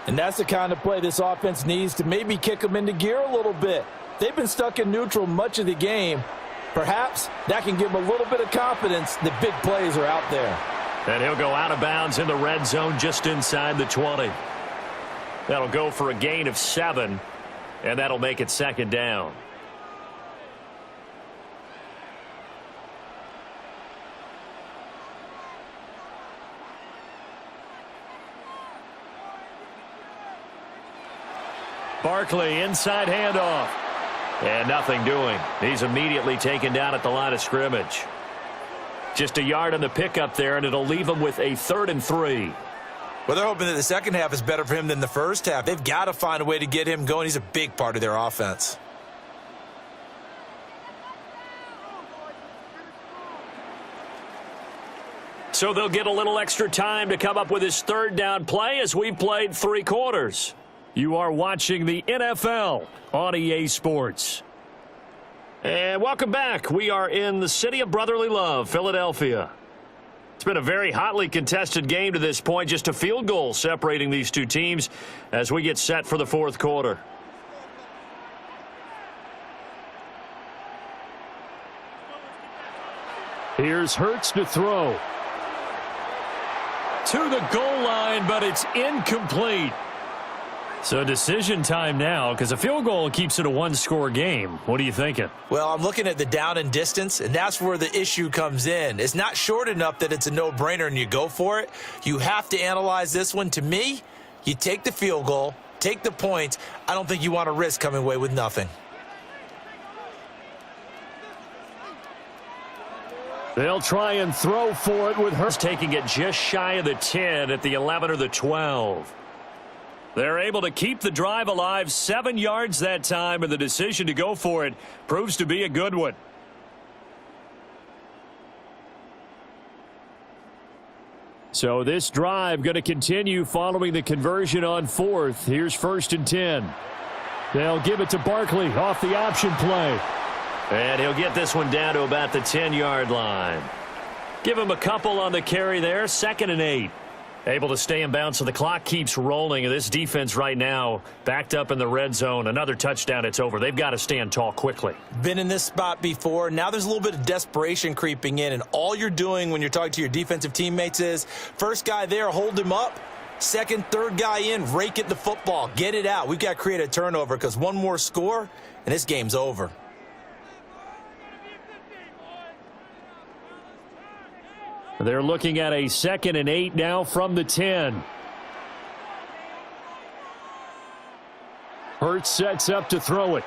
And that's the kind of play this offense needs to maybe kick them into gear a little bit. They've been stuck in neutral much of the game. Perhaps that can give them a little bit of confidence that big plays are out there. And he'll go out of bounds in the red zone just inside the 20. That'll go for a gain of 7, and that'll make it 2nd down. Barkley, inside handoff. And nothing doing. He's immediately taken down at the line of scrimmage. Just a yard on the pickup there, and it'll leave him with a 3rd and 3. Well, they're hoping that the second half is better for him than the first half. They've got to find a way to get him going. He's a big part of their offense. So they'll get a little extra time to come up with his 3rd down play as we've played 3 quarters. You are watching the NFL on EA Sports. And welcome back. We are in the city of brotherly love, Philadelphia. It's been a very hotly contested game to this point. Just a field goal separating these two teams as we get set for the 4th quarter. Here's Hurts to throw. To the goal line, but it's incomplete. So decision time now, because a field goal keeps it a 1-score game. What are you thinking? Well, I'm looking at the down and distance, and that's where the issue comes in. It's not short enough that it's a no-brainer and you go for it. You have to analyze this one. To me, You take the field goal, take the points. I don't think you want to risk coming away with nothing. They'll try and throw for it with Hurts taking it just shy of the 10 at the 11 or the 12. They're able to keep the drive alive, 7 yards that time, and the decision to go for it proves to be a good one. So this drive going to continue following the conversion on 4th. Here's 1st and 10. They'll give it to Barkley off the option play. And he'll get this one down to about the 10-yard line. Give him a couple on the carry there. 2nd and 8. Able to stay in bounds, so the clock keeps rolling. And this defense right now backed up in the red zone. Another touchdown, it's over. They've got to stand tall quickly. Been in this spot before. Now there's a little bit of desperation creeping in. And all you're doing when you're talking to your defensive teammates is, first guy there, hold him up. Second, third guy in, rake at the football. Get it out. We've got to create a turnover because one more score, and this game's over. They're looking at a 2nd and 8 now from the 10. Hurts sets up to throw it.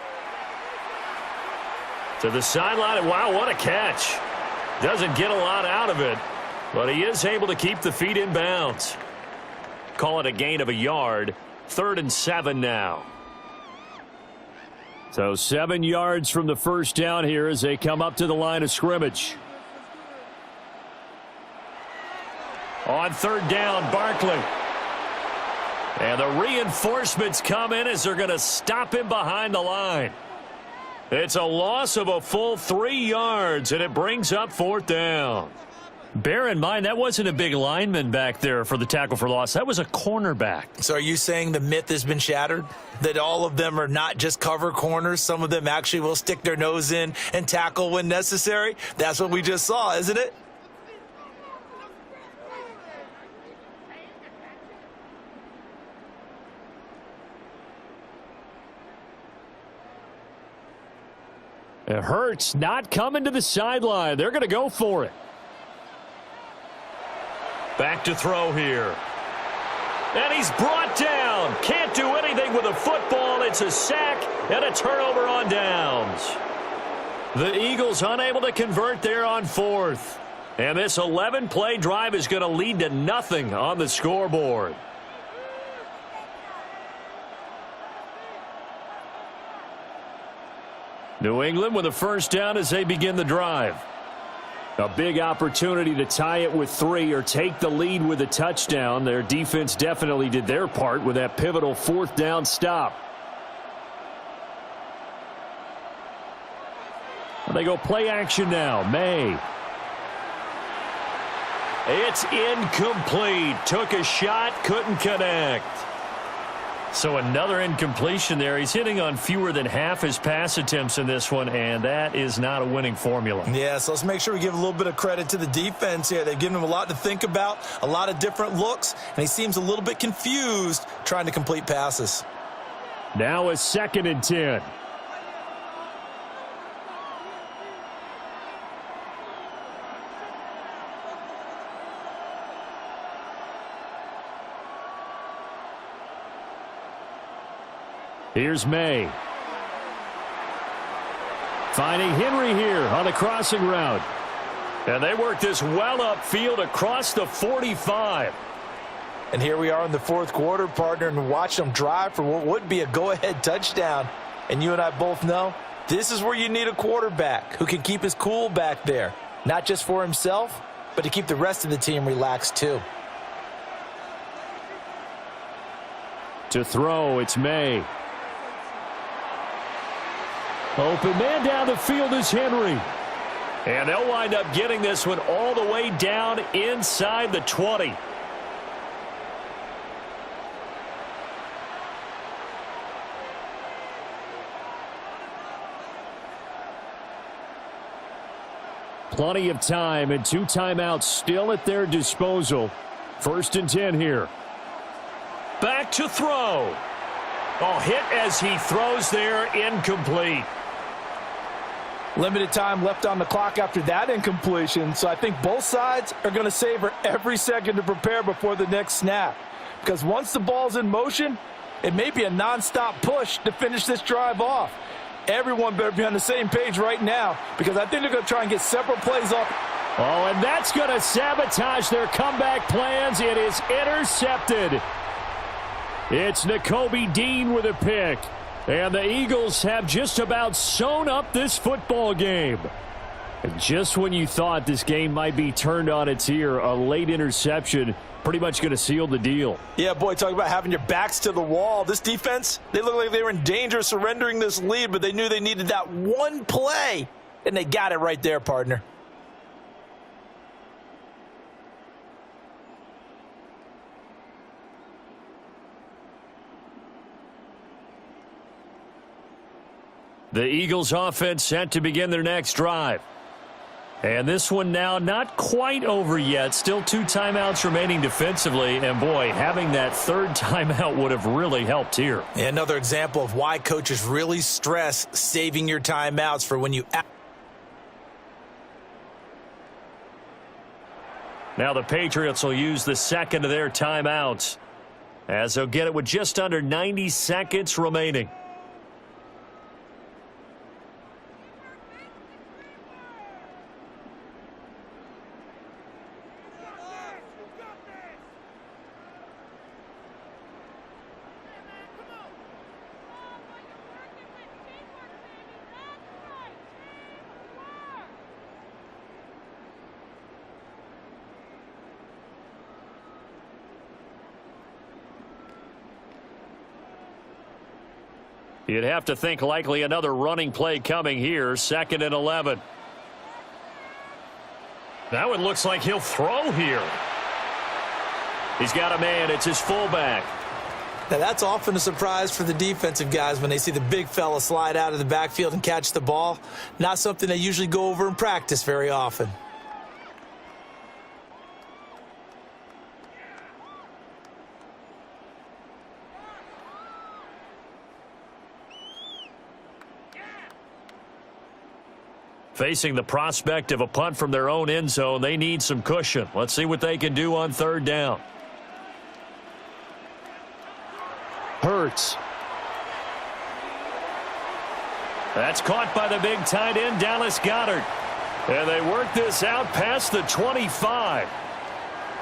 To the sideline. Wow, what a catch. Doesn't get a lot out of it, but he is able to keep the feet in bounds. Call it a gain of a yard. 3rd and 7 now. So 7 yards from the first down here as they come up to the line of scrimmage. On 3rd down, Barkley. And the reinforcements come in as they're going to stop him behind the line. It's a loss of a full 3 yards, and it brings up 4th down. Bear in mind, that wasn't a big lineman back there for the tackle for loss. That was a cornerback. So are you saying the myth has been shattered? That all of them are not just cover corners? Some of them actually will stick their nose in and tackle when necessary? That's what we just saw, isn't it? It hurts not coming to the sideline. They're going to go for it. Back to throw here. And he's brought down. Can't do anything with a football. It's a sack and a turnover on downs. The Eagles unable to convert there on 4th. And this 11-play drive is going to lead to nothing on the scoreboard. New England with a first down as they begin the drive. A big opportunity to tie it with 3 or take the lead with a touchdown. Their defense definitely did their part with that pivotal 4th down stop. And they go play action now. May. It's incomplete. Took a shot, couldn't connect. So another incompletion there. He's hitting on fewer than half his pass attempts in this one, and that is not a winning formula. Yeah, so let's make sure we give a little bit of credit to the defense here. They've given him a lot to think about, a lot of different looks, and he seems a little bit confused trying to complete passes. Now a 2nd and 10. Here's May. Finding Henry here on the crossing route. And they work this well upfield across the 45. And here we are in the 4th quarter, partner, and watch them drive for what would be a go-ahead touchdown. And you and I both know this is where you need a quarterback who can keep his cool back there. Not just for himself, but to keep the rest of the team relaxed too. To throw, it's May. Open man down the field is Henry. And they'll wind up getting this one all the way down inside the 20. Plenty of time and 2 timeouts still at their disposal. 1st and 10 here. Back to throw. Oh, hit as he throws there, incomplete. Limited time left on the clock after that incompletion, so I think both sides are going to savor every second to prepare before the next snap. because once the ball's in motion, it may be a nonstop push to finish this drive off. Everyone better be on the same page right now, because I think they're going to try and get several plays off. Oh, and that's going to sabotage their comeback plans. It is intercepted. It's Nakobe Dean with a pick. And the Eagles have just about sewn up this football game. And just when you thought this game might be turned on its ear, a late interception pretty much going to seal the deal. Yeah, boy, talk about having your backs to the wall. This defense, they look like they were in danger of surrendering this lead, but they knew they needed that one play, and they got it right there, partner. The Eagles offense set to begin their next drive. And this one now not quite over yet. Still 2 timeouts remaining defensively. And, boy, having that third timeout would have really helped here. Yeah, another example of why coaches really stress saving your timeouts for when you... Now the Patriots will use the second of their timeouts, as they'll get it with just under 90 seconds remaining. You'd have to think likely another running play coming here, 2nd and 11. Now it looks like he'll throw here. He's got a man. It's his fullback. Now, that's often a surprise for the defensive guys when they see the big fella slide out of the backfield and catch the ball. Not something they usually go over in practice very often. Facing the prospect of a punt from their own end zone, they need some cushion. Let's see what they can do on 3rd down. Hurts. That's caught by the big tight end, Dallas Goedert. And they work this out past the 25.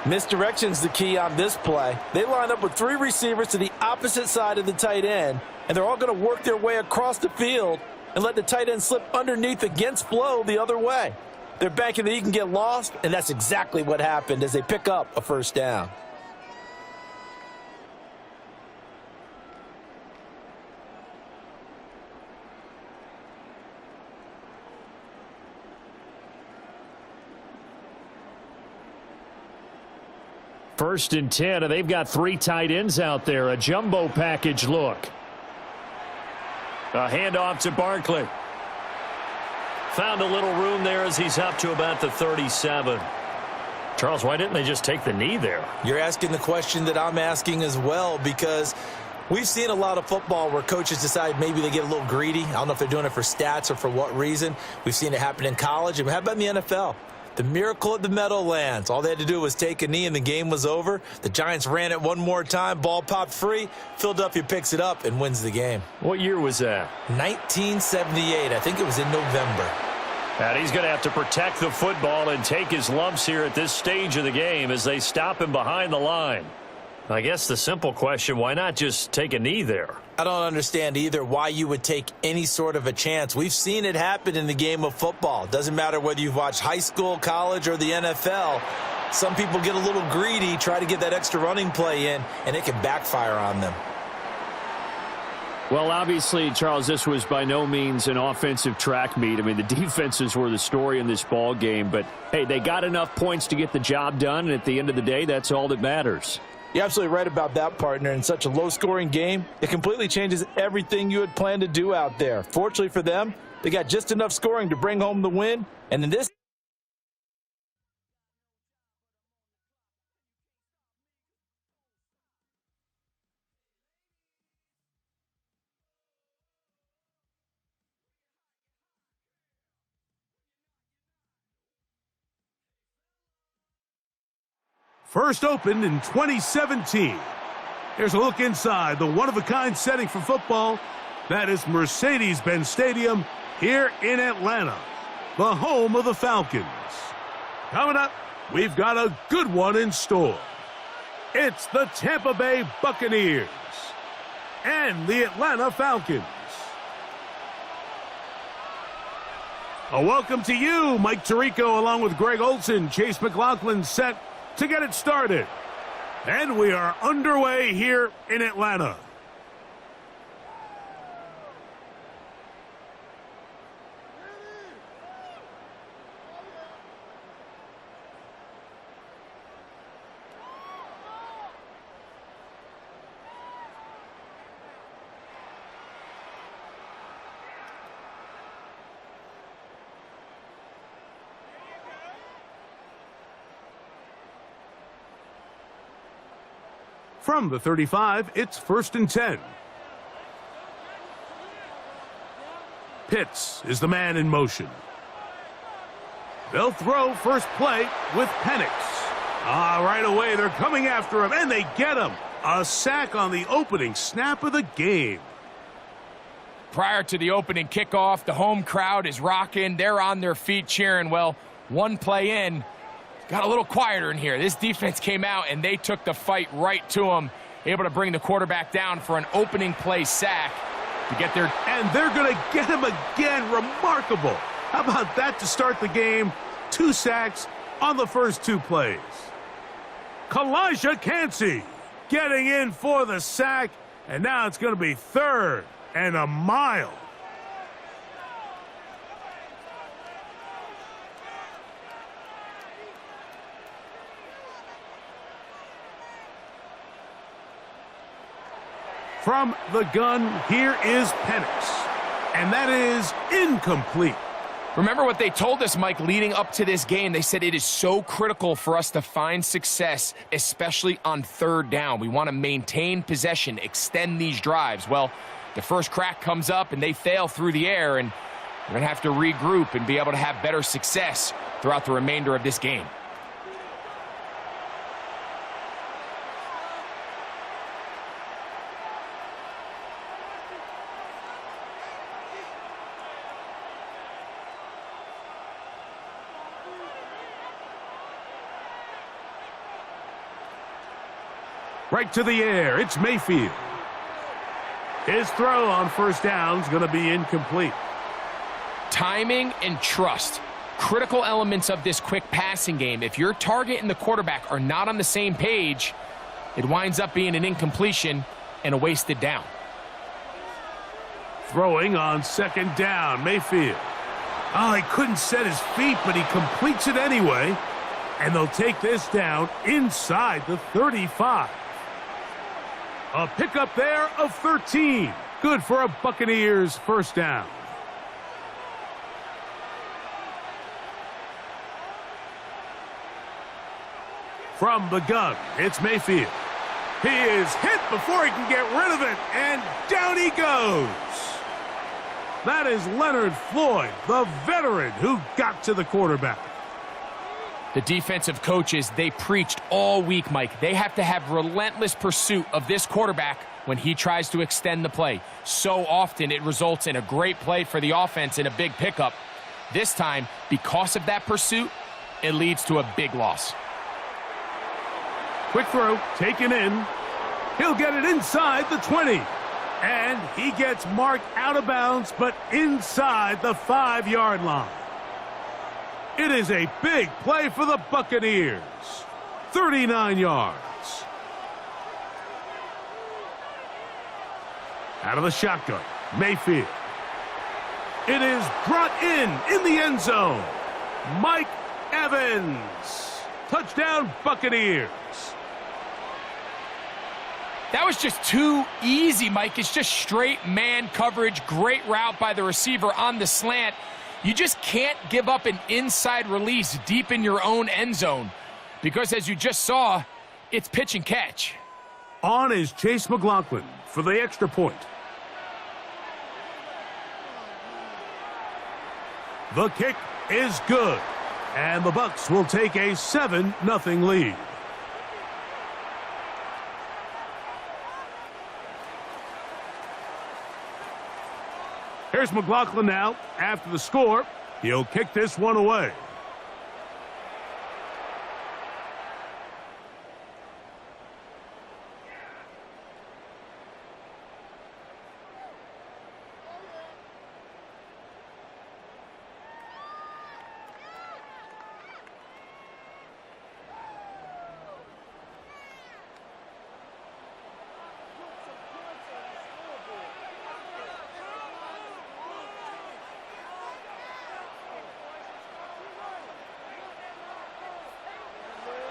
Misdirection's the key on this play. They line up with 3 receivers to the opposite side of the tight end, and they're all going to work their way across the field and let the tight end slip underneath against flow the other way. They're banking that he can get lost, and that's exactly what happened as they pick up a 1st down. First and 10, and they've got 3 tight ends out there. A jumbo package look. A handoff to Barkley. Found a little room there as he's up to about the 37. Charles, why didn't they just take the knee there? You're asking the question that I'm asking as well, because we've seen a lot of football where coaches decide maybe they get a little greedy. I don't know if they're doing it for stats or for what reason. We've seen it happen in college. And how about in the NFL? The miracle at the Meadowlands. All they had to do was take a knee and the game was over. The Giants ran it one more time. Ball popped free. Philadelphia picks it up and wins the game. What year was that? 1978. I think it was in November. And he's going to have to protect the football and take his lumps here at this stage of the game as they stop him behind the line. I guess the simple question, why not just take a knee there? I don't understand either why you would take any sort of a chance. We've seen it happen in the game of football. Doesn't matter whether you've watched high school, college, or the NFL. Some people get a little greedy, try to get that extra running play in, and it can backfire on them. Well, obviously, Charles, this was by no means an offensive track meet. I mean, the defenses were the story in this ball game. But, hey, they got enough points to get the job done, and at the end of the day, that's all that matters. You're absolutely right about that, partner. In such a low-scoring game, it completely changes everything you had planned to do out there. Fortunately for them, they got just enough scoring to bring home the win. And in this First opened in 2017. Here's a look inside the one-of-a-kind setting for football. That is Mercedes-Benz Stadium here in Atlanta, the home of the Falcons. Coming up, we've got a good one in store. It's the Tampa Bay Buccaneers and the Atlanta Falcons. A welcome to you, Mike Tirico, along with Greg Olson. Chase McLaughlin set to get it started. And we are underway here in Atlanta. From the 35, it's 1st and 10. Pitts is the man in motion. They'll throw first play with Penix. Right away, they're coming after him, and they get him. A sack on the opening snap of the game. Prior to the opening kickoff, the home crowd is rocking. They're on their feet cheering. Well, one play in, got a little quieter in here. This defense came out, and they took the fight right to him, able to bring the quarterback down for an opening play sack to get their... And they're going to get him again. Remarkable. How about that to start the game? 2 sacks on the first 2 plays. Kalijah Kancey getting in for the sack, and now it's going to be 3rd and a mile. From the gun, here is Penix, and that is incomplete. Remember what they told us, Mike, leading up to this game. They said it is so critical for us to find success, especially on 3rd down. We want to maintain possession, extend these drives. Well, the first crack comes up, and they fail through the air, and we're going to have to regroup and be able to have better success throughout the remainder of this game. Right to the air, it's Mayfield. His throw on 1st down is going to be incomplete. Timing and trust, critical elements of this quick passing game. If your target and the quarterback are not on the same page, it winds up being an incompletion and a wasted down. Throwing on 2nd down, Mayfield. He couldn't set his feet, but he completes it anyway. And they'll take this down inside the 35. A pickup there of 13. Good for a Buccaneers 1st down. From the gun, it's Mayfield. He is hit before he can get rid of it, and down he goes. That is Leonard Floyd, the veteran who got to the quarterback. The defensive coaches, they preached all week, Mike. They have to have relentless pursuit of this quarterback when he tries to extend the play. So often it results in a great play for the offense and a big pickup. This time, because of that pursuit, it leads to a big loss. Quick throw, taken in. He'll get it inside the 20. And he gets marked out of bounds, but inside the 5-yard line. It is a big play for the Buccaneers. 39 yards. Out of the shotgun, Mayfield. It is brought in the end zone. Mike Evans. Touchdown, Buccaneers. That was just too easy, Mike. It's just straight man coverage. Great route by the receiver on the slant. You just can't give up an inside release deep in your own end zone because, as you just saw, it's pitch and catch. On is Chase McLaughlin for the extra point. The kick is good, and the Bucs will take a 7-0 lead. Here's McLaughlin now. After the score, he'll kick this one away.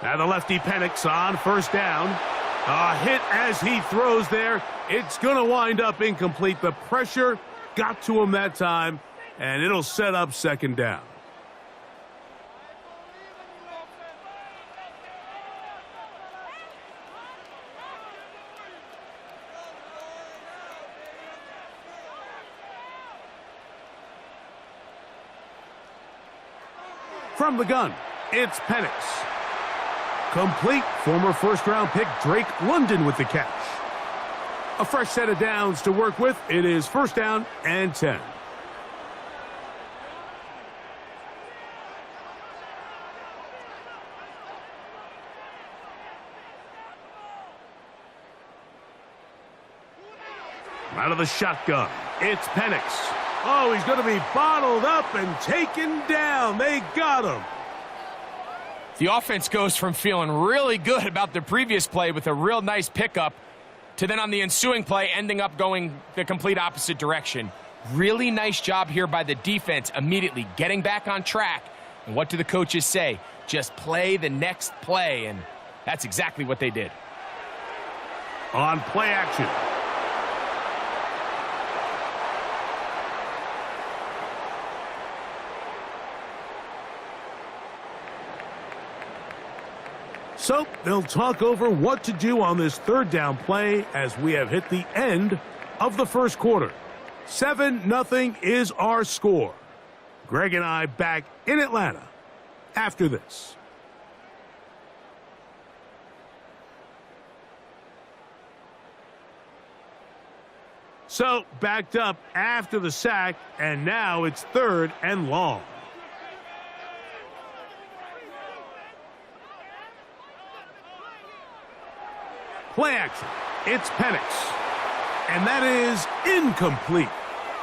Now the lefty Penix on first down. A hit as he throws there. It's going to wind up incomplete. The pressure got to him that time, and it'll set up second down. From the gun, it's Penix. Complete. Former first-round pick Drake London with the catch. A fresh set of downs to work with. It is first down and 10. Out of the shotgun, it's Penix. Oh, he's going to be bottled up and taken down. They got him. The offense goes from feeling really good about the previous play with a real nice pickup to then on the ensuing play ending up going the complete opposite direction. Really nice job here by the defense, immediately getting back on track. And what do the coaches say? Just play the next play, and that's exactly what they did. On play action. So they'll talk over what to do on this third down play as we have hit the end of the first quarter. 7-0 is our score. Greg and I back in Atlanta after this. So backed up after the sack, and now it's third and long. Play action. It's Penix. And that is incomplete.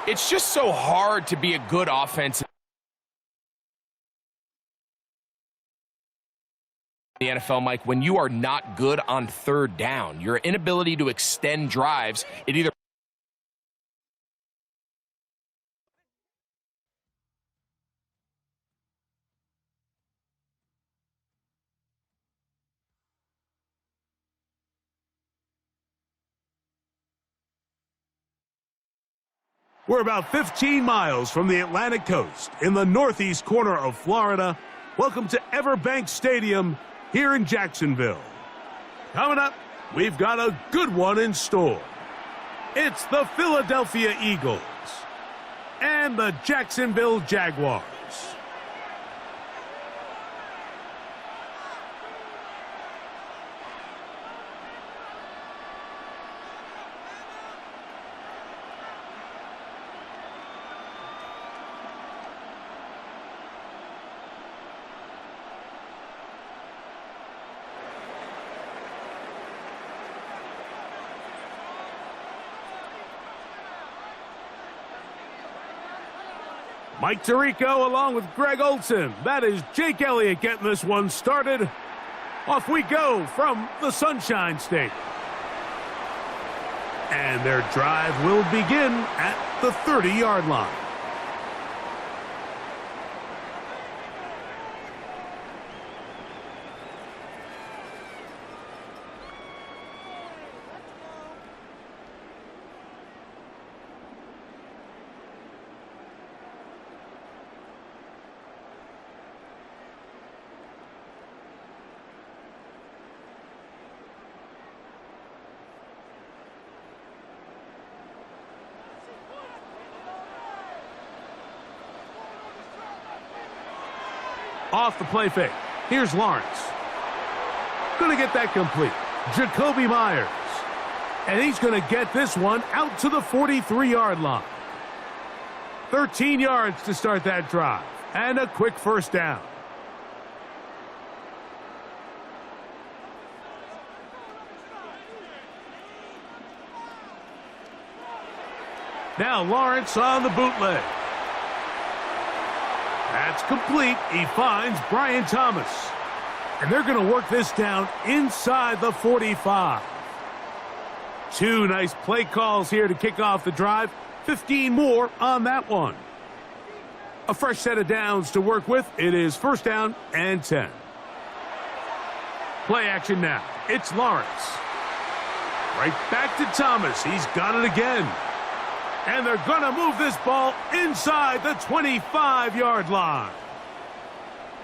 It's just so hard to be a good offense in the NFL, Mike, when you are not good on third down. Your inability to extend drives, it either We're about 15 miles from the Atlantic coast in the northeast corner of Florida. Welcome to Everbank Stadium here in Jacksonville. Coming up, we've got a good one in store. It's the Philadelphia Eagles and the Jacksonville Jaguars. Mike Tirico along with Greg Olson. That is Jake Elliott getting this one started. Off we go from the Sunshine State. And their drive will begin at the 30-yard line. Off the play fake. Here's Lawrence. Going to get that complete. Jacoby Myers. And he's going to get this one out to the 43-yard line. 13 yards to start that drive, and a quick first down. Now Lawrence on the bootleg. That's complete. He finds Brian Thomas. And they're going to work this down inside the 45. Two nice play calls here to kick off the drive. 15 more on that one. A fresh set of downs to work with. It is first down and 10. Play action now. It's Lawrence. Right back to Thomas. He's got it again. And they're going to move this ball inside the 25-yard line.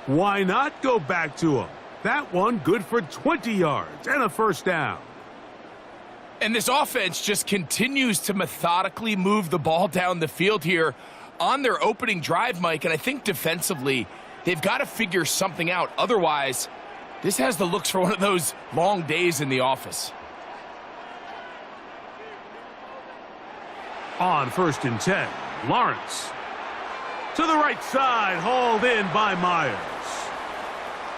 Why not go back to him? That one good for 20 yards and a first down. And this offense just continues to methodically move the ball down the field here on their opening drive, Mike. And I think defensively, they've got to figure something out. Otherwise, this has the looks for one of those long days in the office. On first and 10, Lawrence. To the right side, hauled in by Myers.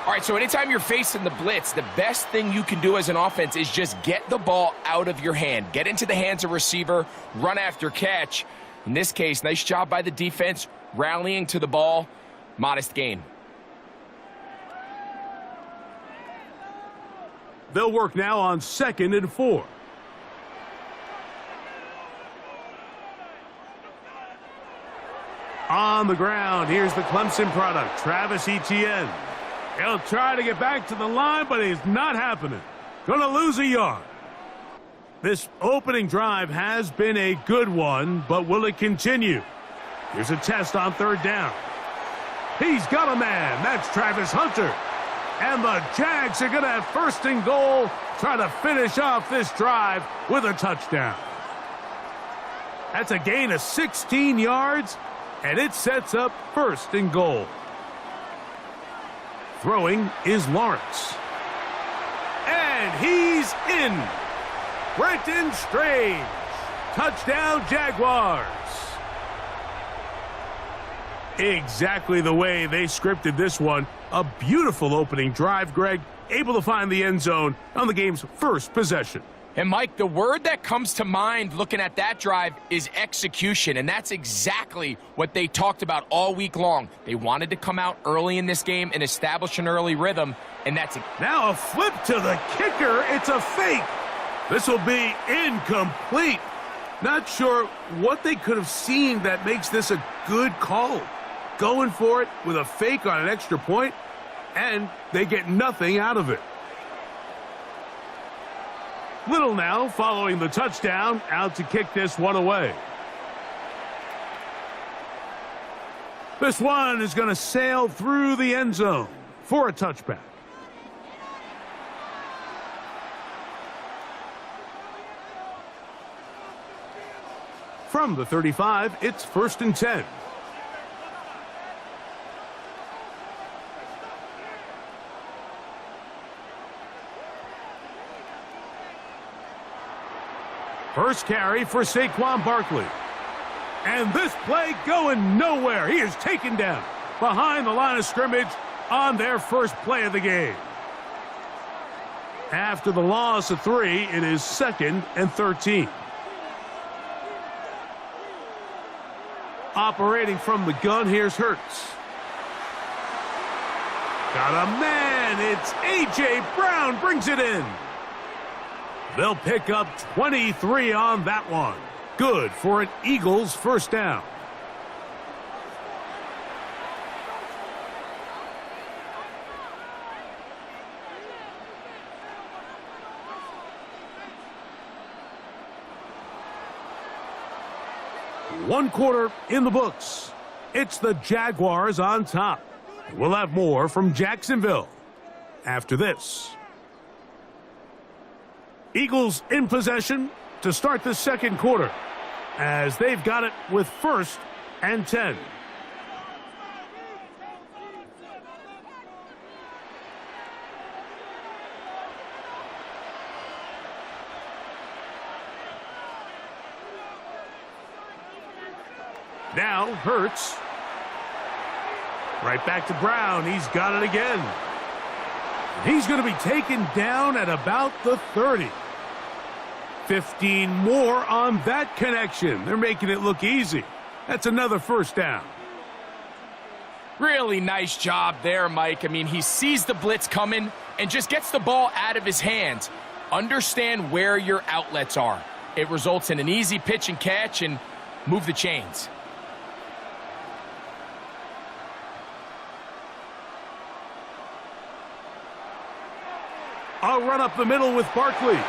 All right, so anytime you're facing the blitz, the best thing you can do as an offense is just get the ball out of your hand. Get into the hands of receiver, run after catch. In this case, nice job by the defense, rallying to the ball. Modest gain. They'll work now on 2nd and 4. On the ground, here's the Clemson product, Travis Etienne. He'll try to get back to the line, but it's not happening. Gonna lose a yard. This opening drive has been a good one, but will it continue? Here's a test on 3rd down. He's got a man. That's Travis Hunter. And the Jags are gonna have 1st and goal, try to finish off this drive with a touchdown. That's a gain of 16 yards. And it sets up 1st and goal. Throwing is Lawrence. And he's in. Brenton Strange. Touchdown, Jaguars. Exactly the way they scripted this one. A beautiful opening drive, Greg. Able to find the end zone on the game's first possession. And, Mike, the word that comes to mind looking at that drive is execution, and that's exactly what they talked about all week long. They wanted to come out early in this game and establish an early rhythm, and that's it. Now a flip to the kicker. It's a fake. This will be incomplete. Not sure what they could have seen that makes this a good call. Going for it with a fake on an extra point, and they get nothing out of it. Little now following the touchdown, out to kick this one away. This one is going to sail through the end zone for a touchback. From the 35, it's 1st and 10. First carry for Saquon Barkley. And this play going nowhere. He is taken down behind the line of scrimmage on their first play of the game. After the loss of 3, it is 2nd and 13. Operating from the gun, here's Hurts. Got a man. It's A.J. Brown brings it in. They'll pick up 23 on that one. Good for an Eagles first down. One quarter in the books. It's the Jaguars on top. We'll have more from Jacksonville after this. Eagles in possession to start the second quarter as they've got it with 1st and 10. Now Hurts. Right back to Brown. He's got it again. He's going to be taken down at about the 30. 15 more on that connection. They're making it look easy. That's another first down. Really nice job there, Mike. I mean, he sees the blitz coming and just gets the ball out of his hands. Understand where your outlets are. It results in an easy pitch and catch and move the chains. I'll run up the middle with Barkley.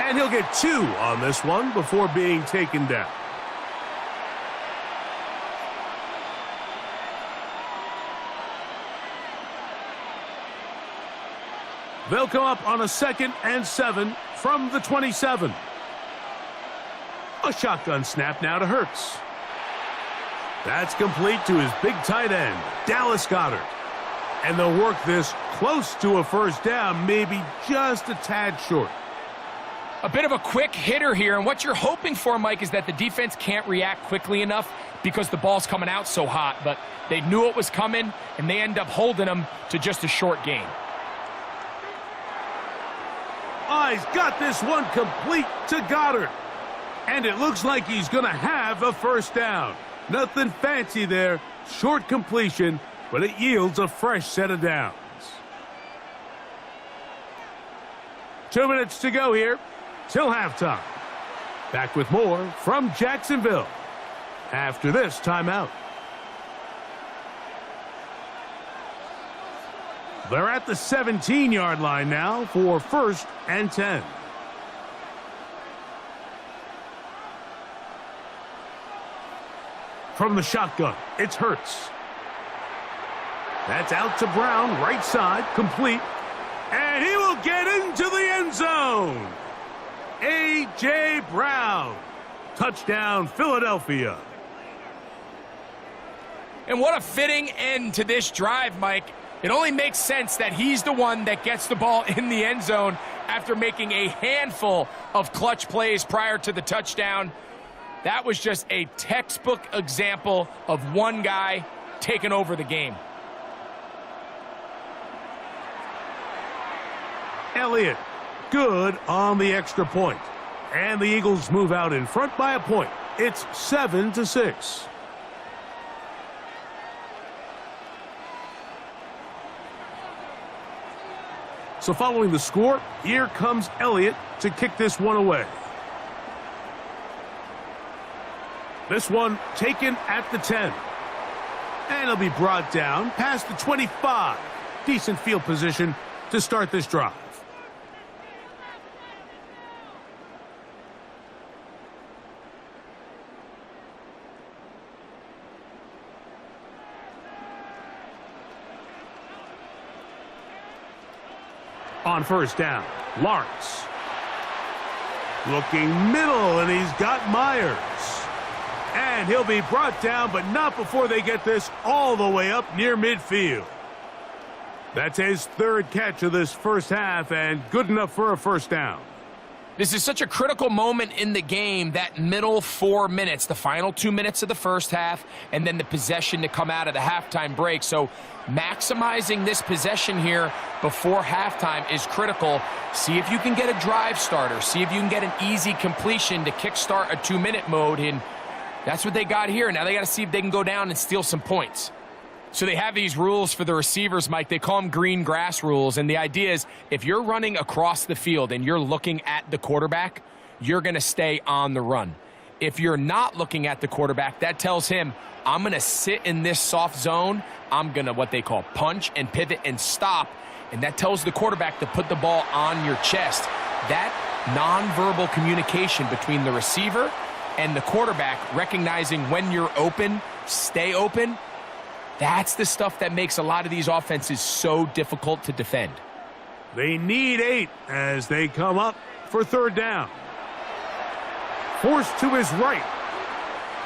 And he'll get 2 on this one before being taken down. They'll come up on a 2nd and 7 from the 27. A shotgun snap now to Hurts. That's complete to his big tight end, Dallas Goedert. And they'll work this close to a first down, maybe just a tad short. A bit of a quick hitter here, and what you're hoping for, Mike, is that the defense can't react quickly enough because the ball's coming out so hot, but they knew it was coming, and they end up holding them to just a short gain. He's got this one complete to Goedert. And it looks like he's going to have a first down. Nothing fancy there, short completion, but it yields a fresh set of downs. 2 minutes to go here till halftime. Back with more from Jacksonville after this timeout. They're at the 17-yard line now for 1st and 10. From the shotgun, it's Hurts. That's out to Brown, right side, complete. And he will get into the end zone. A.J. Brown. Touchdown, Philadelphia. And what a fitting end to this drive, Mike. It only makes sense that he's the one that gets the ball in the end zone after making a handful of clutch plays prior to the touchdown. That was just a textbook example of one guy taking over the game. Elliott, good on the extra point. And the Eagles move out in front by a point. It's 7-6. So following the score, here comes Elliott to kick this one away. This one taken at the 10. And it'll be brought down past the 25. Decent field position to start this drive. On first down, Lawrence. Looking middle, and he's got Myers. And he'll be brought down, but not before they get this all the way up near midfield. That's his 3rd catch of this first half, and good enough for a first down. This is such a critical moment in the game, that middle 4 minutes, the final 2 minutes of the first half, and then the possession to come out of the halftime break. So maximizing this possession here before halftime is critical. See if you can get a drive starter. See if you can get an easy completion to kickstart a 2-minute mode, and that's what they got here. Now they got to see if they can go down and steal some points. So they have these rules for the receivers, Mike. They call them green grass rules. And the idea is if you're running across the field and you're looking at the quarterback, you're going to stay on the run. If you're not looking at the quarterback, that tells him, I'm going to sit in this soft zone. I'm going to what they call punch and pivot and stop. And that tells the quarterback to put the ball on your chest. That nonverbal communication between the receiver and the quarterback, recognizing when you're open, stay open, that's the stuff that makes a lot of these offenses so difficult to defend. They need 8 as they come up for 3rd down. Forced to his right.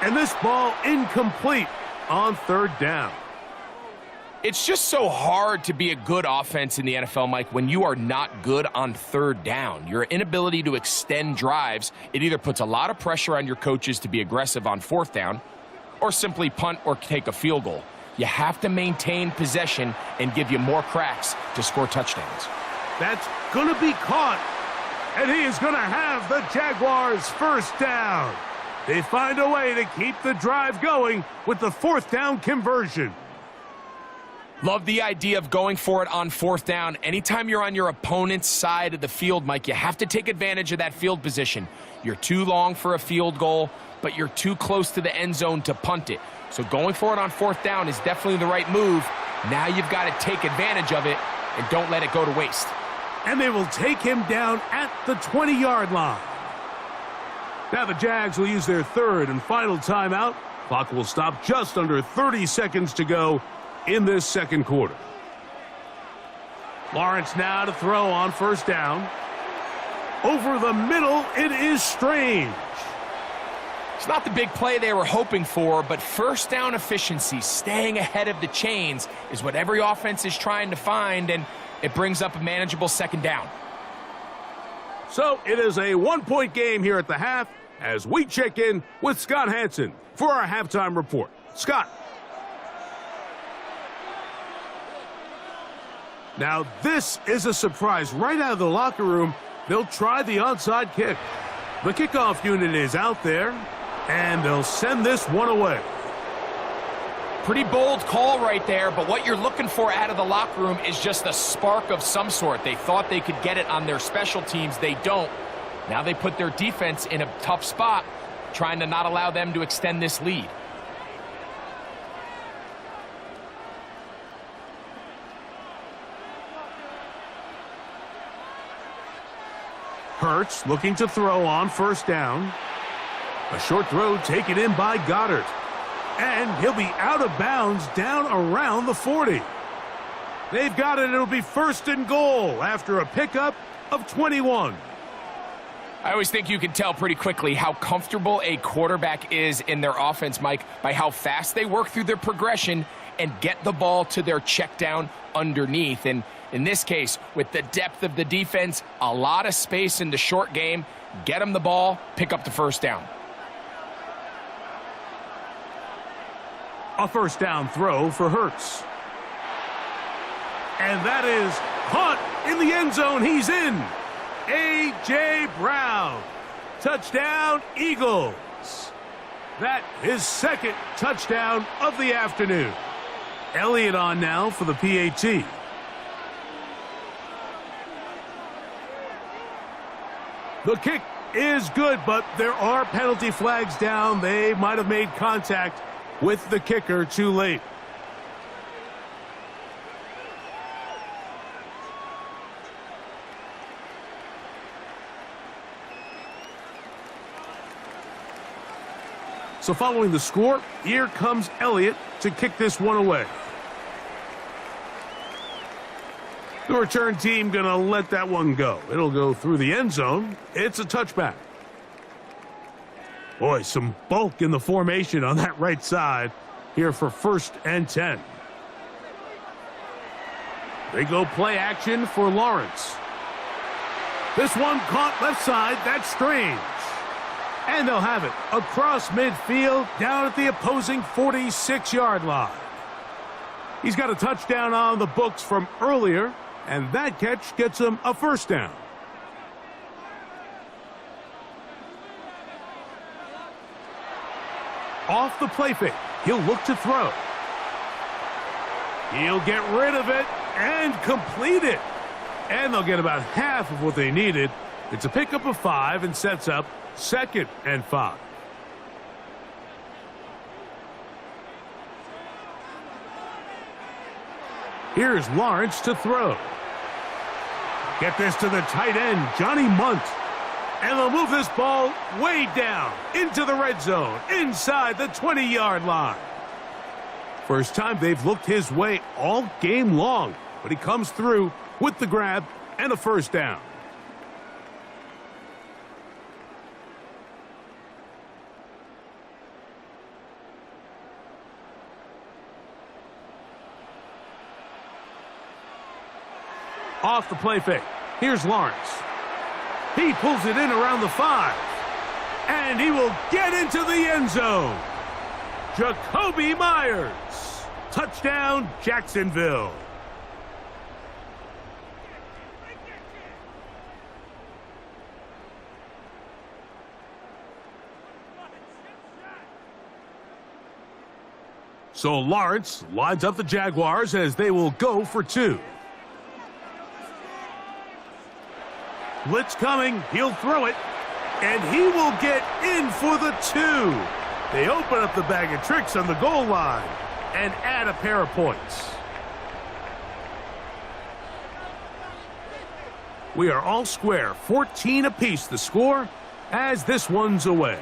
And this ball incomplete on 3rd down. It's just so hard to be a good offense in the NFL, Mike, when you are not good on 3rd down. Your inability to extend drives, it either puts a lot of pressure on your coaches to be aggressive on 4th down, or simply punt or take a field goal. You have to maintain possession and give you more cracks to score touchdowns. That's going to be caught. And he is going to have the Jaguars first down. They find a way to keep the drive going with the fourth down conversion. Love the idea of going for it on fourth down. Anytime you're on your opponent's side of the field, Mike, you have to take advantage of that field position. You're too long for a field goal, but you're too close to the end zone to punt it. So going for it on fourth down is definitely the right move. Now you've got to take advantage of it and don't let it go to waste. And they will take him down at the 20-yard line. Now the Jags will use their third and final timeout. Clock will stop just under 30 seconds to go in this second quarter. Lawrence now to throw on first down. Over the middle, it is Strange. It's not the big play they were hoping for, but first down efficiency, staying ahead of the chains, is what every offense is trying to find, and it brings up a manageable second down. So it is a one-point game here at the half as we check in with Scott Hanson for our halftime report. Scott. Now this is a surprise. Right out of the locker room, they'll try the onside kick. The kickoff unit is out there, and they'll send this one away. Pretty bold call right there, but what you're looking for out of the locker room is just a spark of some sort. They thought they could get it on their special teams. They don't. Now they put their defense in a tough spot, trying to not allow them to extend this lead. Hurts looking to throw on first down. A short throw taken in by Goddard. And he'll be out of bounds down around the 40. They've got it. It'll be first and goal after a pickup of 21. I always think you can tell pretty quickly how comfortable a quarterback is in their offense, Mike, by how fast they work through their progression and get the ball to their check down underneath. And in this case, with the depth of the defense, a lot of space in the short game, get them the ball, pick up the first down. A first down throw for Hurts. And that is caught in the end zone. He's in. A.J. Brown. Touchdown, Eagles. That is second touchdown of the afternoon. Elliott on now for the PAT. The kick is good, but there are penalty flags down. They might have made contact with the kicker too late. So following the score, here comes Elliott to kick this one away. The return team going to let that one go. It'll go through the end zone. It's a touchback. Boy, some bulk in the formation on that right side here for 1st and 10. They go play action for Lawrence. This one caught left side. That's Strange. And they'll have it across midfield down at the opposing 46-yard line. He's got a touchdown on the books from earlier, and that catch gets him a first down. Off the play fake, he'll look to throw. He'll get rid of it and complete it. And they'll get about half of what they needed. It's a pickup of 5 and sets up 2nd and 5. Here's Lawrence to throw. Get this to the tight end, Johnny Munt. And they'll move this ball way down into the red zone, inside the 20-yard line. First time they've looked his way all game long, but he comes through with the grab and a first down. Off the play fake. Here's Lawrence. He pulls it in around the 5. And he will get into the end zone. Jacoby Myers. Touchdown, Jacksonville. So Lawrence lines up the Jaguars as they will go for 2. Blitz coming. He'll throw it. And he will get in for the 2. They open up the bag of tricks on the goal line and add a pair of points. We are all square. 14 apiece the score as this one's away.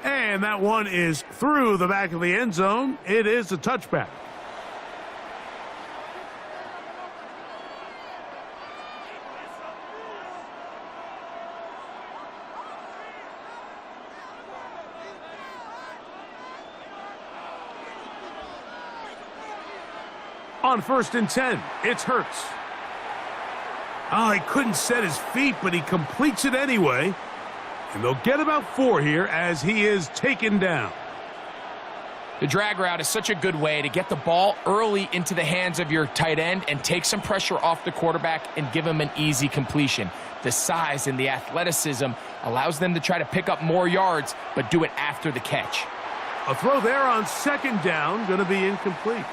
And that one is through the back of the end zone. It is a touchback. On 1st and 10, it's Hurts. Oh, he couldn't set his feet, but he completes it anyway. And they'll get about 4 here as he is taken down. The drag route is such a good way to get the ball early into the hands of your tight end and take some pressure off the quarterback and give him an easy completion. The size and the athleticism allows them to try to pick up more yards, but do it after the catch. A throw there on 2nd down, going to be incomplete.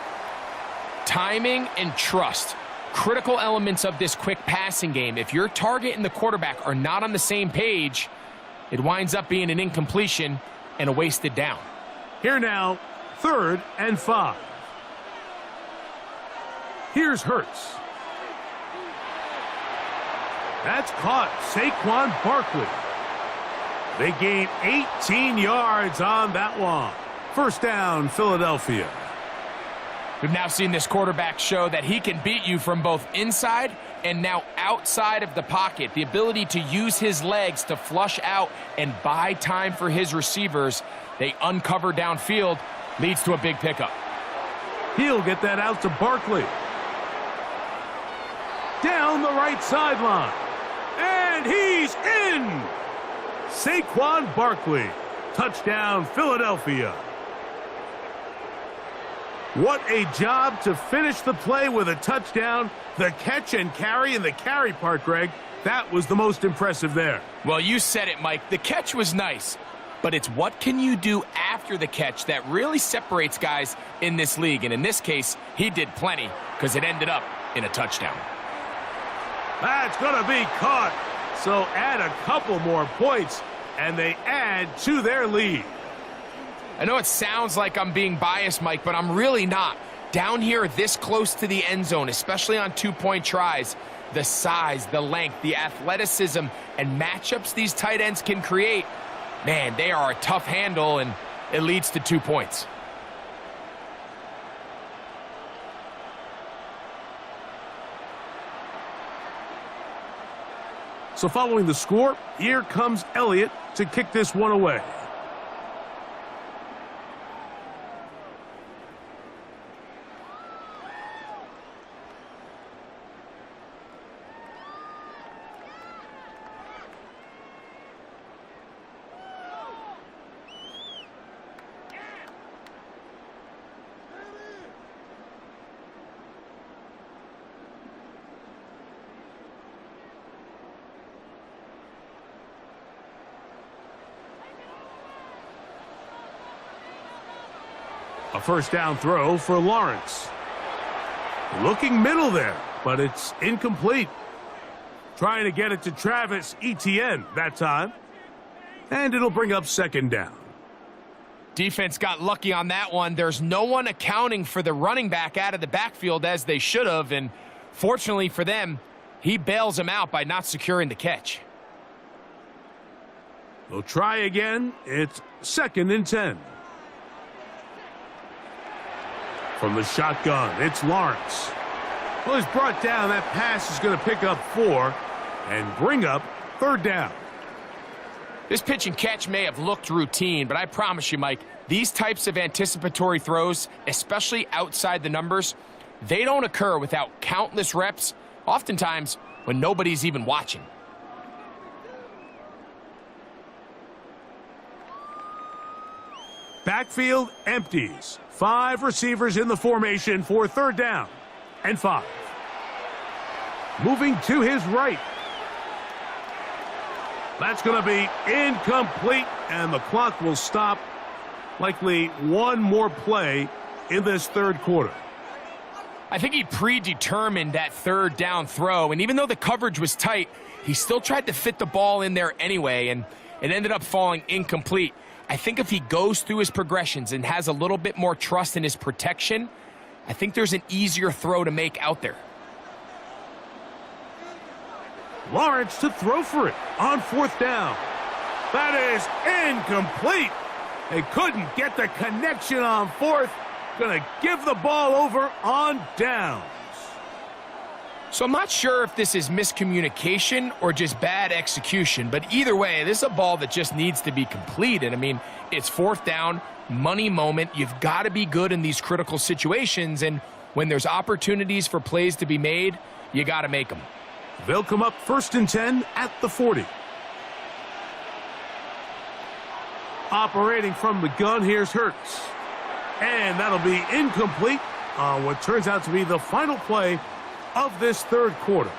Timing and trust, critical elements of this quick passing game. If your target and the quarterback are not on the same page, it winds up being an incompletion and a wasted down. Here now, 3rd and 5. Here's Hurts. That's caught. Saquon Barkley. They gain 18 yards on that one. 1st down, Philadelphia. We've now seen this quarterback show that he can beat you from both inside and now outside of the pocket. The ability to use his legs to flush out and buy time for his receivers. They uncover downfield, leads to a big pickup. He'll get that out to Barkley. Down the right sideline. And he's in! Saquon Barkley. Touchdown, Philadelphia. What a job to finish the play with a touchdown. The catch and carry, and the carry part, Greg, that was the most impressive there. Well, you said it, Mike. The catch was nice, but it's what can you do after the catch that really separates guys in this league. And in this case, he did plenty because it ended up in a touchdown. That's going to be caught. So add a couple more points, and they add to their lead. I know it sounds like I'm being biased, Mike, but I'm really not. Down here this close to the end zone, especially on 2-point tries, the size, the length, the athleticism, and matchups these tight ends can create, man, they are a tough handle, and it leads to 2 points. So following the score, here comes Elliott to kick this one away. A 1st down throw for Lawrence. Looking middle there, but it's incomplete. Trying to get it to Travis Etienne that time. And it'll bring up 2nd down. Defense got lucky on that one. There's no one accounting for the running back out of the backfield as they should have, and fortunately for them, he bails him out by not securing the catch. They'll try again. It's 2nd and 10. From the shotgun, it's Lawrence. Well, he's brought down. That pass is going to pick up 4 and bring up 3rd down. This pitch and catch may have looked routine, but I promise you, Mike, these types of anticipatory throws, especially outside the numbers, they don't occur without countless reps, oftentimes when nobody's even watching. Backfield empties. 5 receivers in the formation for 3rd down and 5. Moving to his right. That's going to be incomplete, and the clock will stop. Likely one more play in this 3rd quarter. I think he predetermined that 3rd down throw, and even though the coverage was tight, he still tried to fit the ball in there anyway, and it ended up falling incomplete. I think if he goes through his progressions and has a little bit more trust in his protection, I think there's an easier throw to make out there. Lawrence to throw for it on 4th down. That is incomplete. They couldn't get the connection on 4th. Going to give the ball over on downs. So I'm not sure if this is miscommunication or just bad execution, but either way, this is a ball that just needs to be completed. I mean, it's 4th down, money moment. You've got to be good in these critical situations, and when there's opportunities for plays to be made, you got to make them. They'll come up 1st and 10 at the 40. Operating from the gun, here's Hurts. And that'll be incomplete on what turns out to be the final play of this 3rd quarter.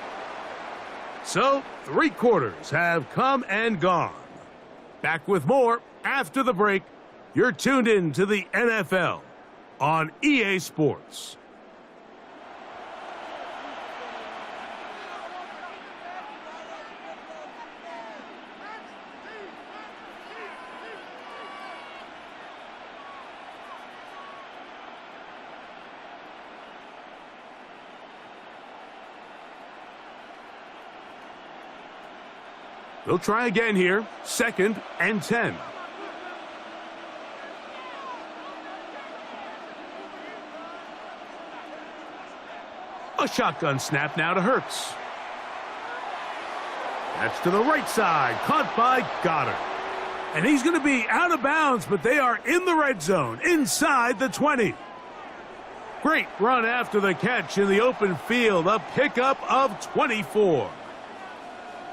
So, 3 quarters have come and gone. Back with more after the break. You're tuned in to the NFL on EA Sports. They'll try again here. 2nd and 10. A shotgun snap now to Hurts. That's to the right side. Caught by Goddard. And he's going to be out of bounds, but they are in the red zone, inside the 20. Great run after the catch in the open field. A pickup of 24.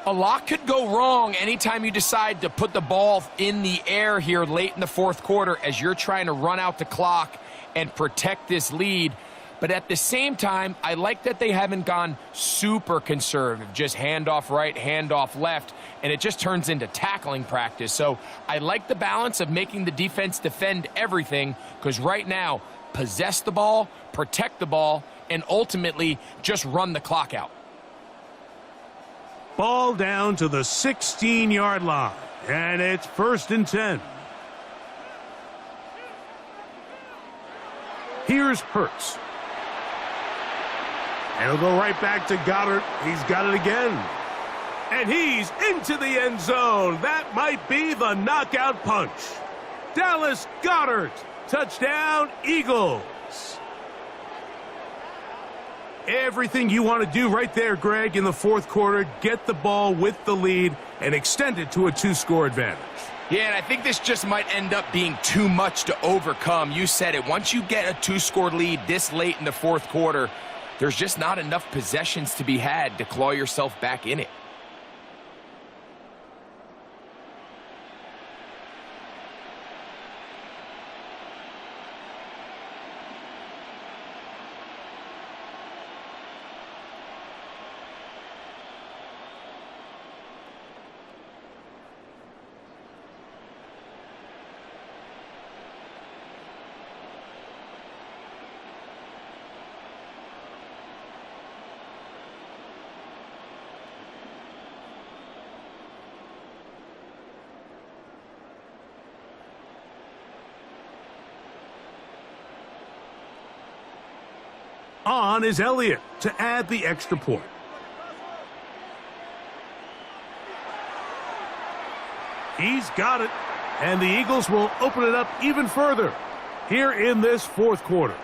A lot could go wrong anytime you decide to put the ball in the air here late in the 4th quarter as you're trying to run out the clock and protect this lead. But at the same time, I like that they haven't gone super conservative, just handoff right, handoff left, and it just turns into tackling practice. So I like the balance of making the defense defend everything, because right now, possess the ball, protect the ball, and ultimately just run the clock out. Ball down to the 16-yard line, and it's 1st and 10. Here's Hurts. And he'll go right back to Goddard. He's got it again. And he's into the end zone. That might be the knockout punch. Dallas Goedert. Touchdown, Eagles. Everything you want to do right there, Greg, in the 4th quarter. Get the ball with the lead and extend it to a 2-score advantage. Yeah, and I think this just might end up being too much to overcome. You said it. Once you get a 2-score lead this late in the 4th quarter, there's just not enough possessions to be had to claw yourself back in it. On is Elliott to add the extra point. He's got it, and the Eagles will open it up even further here in this fourth quarter.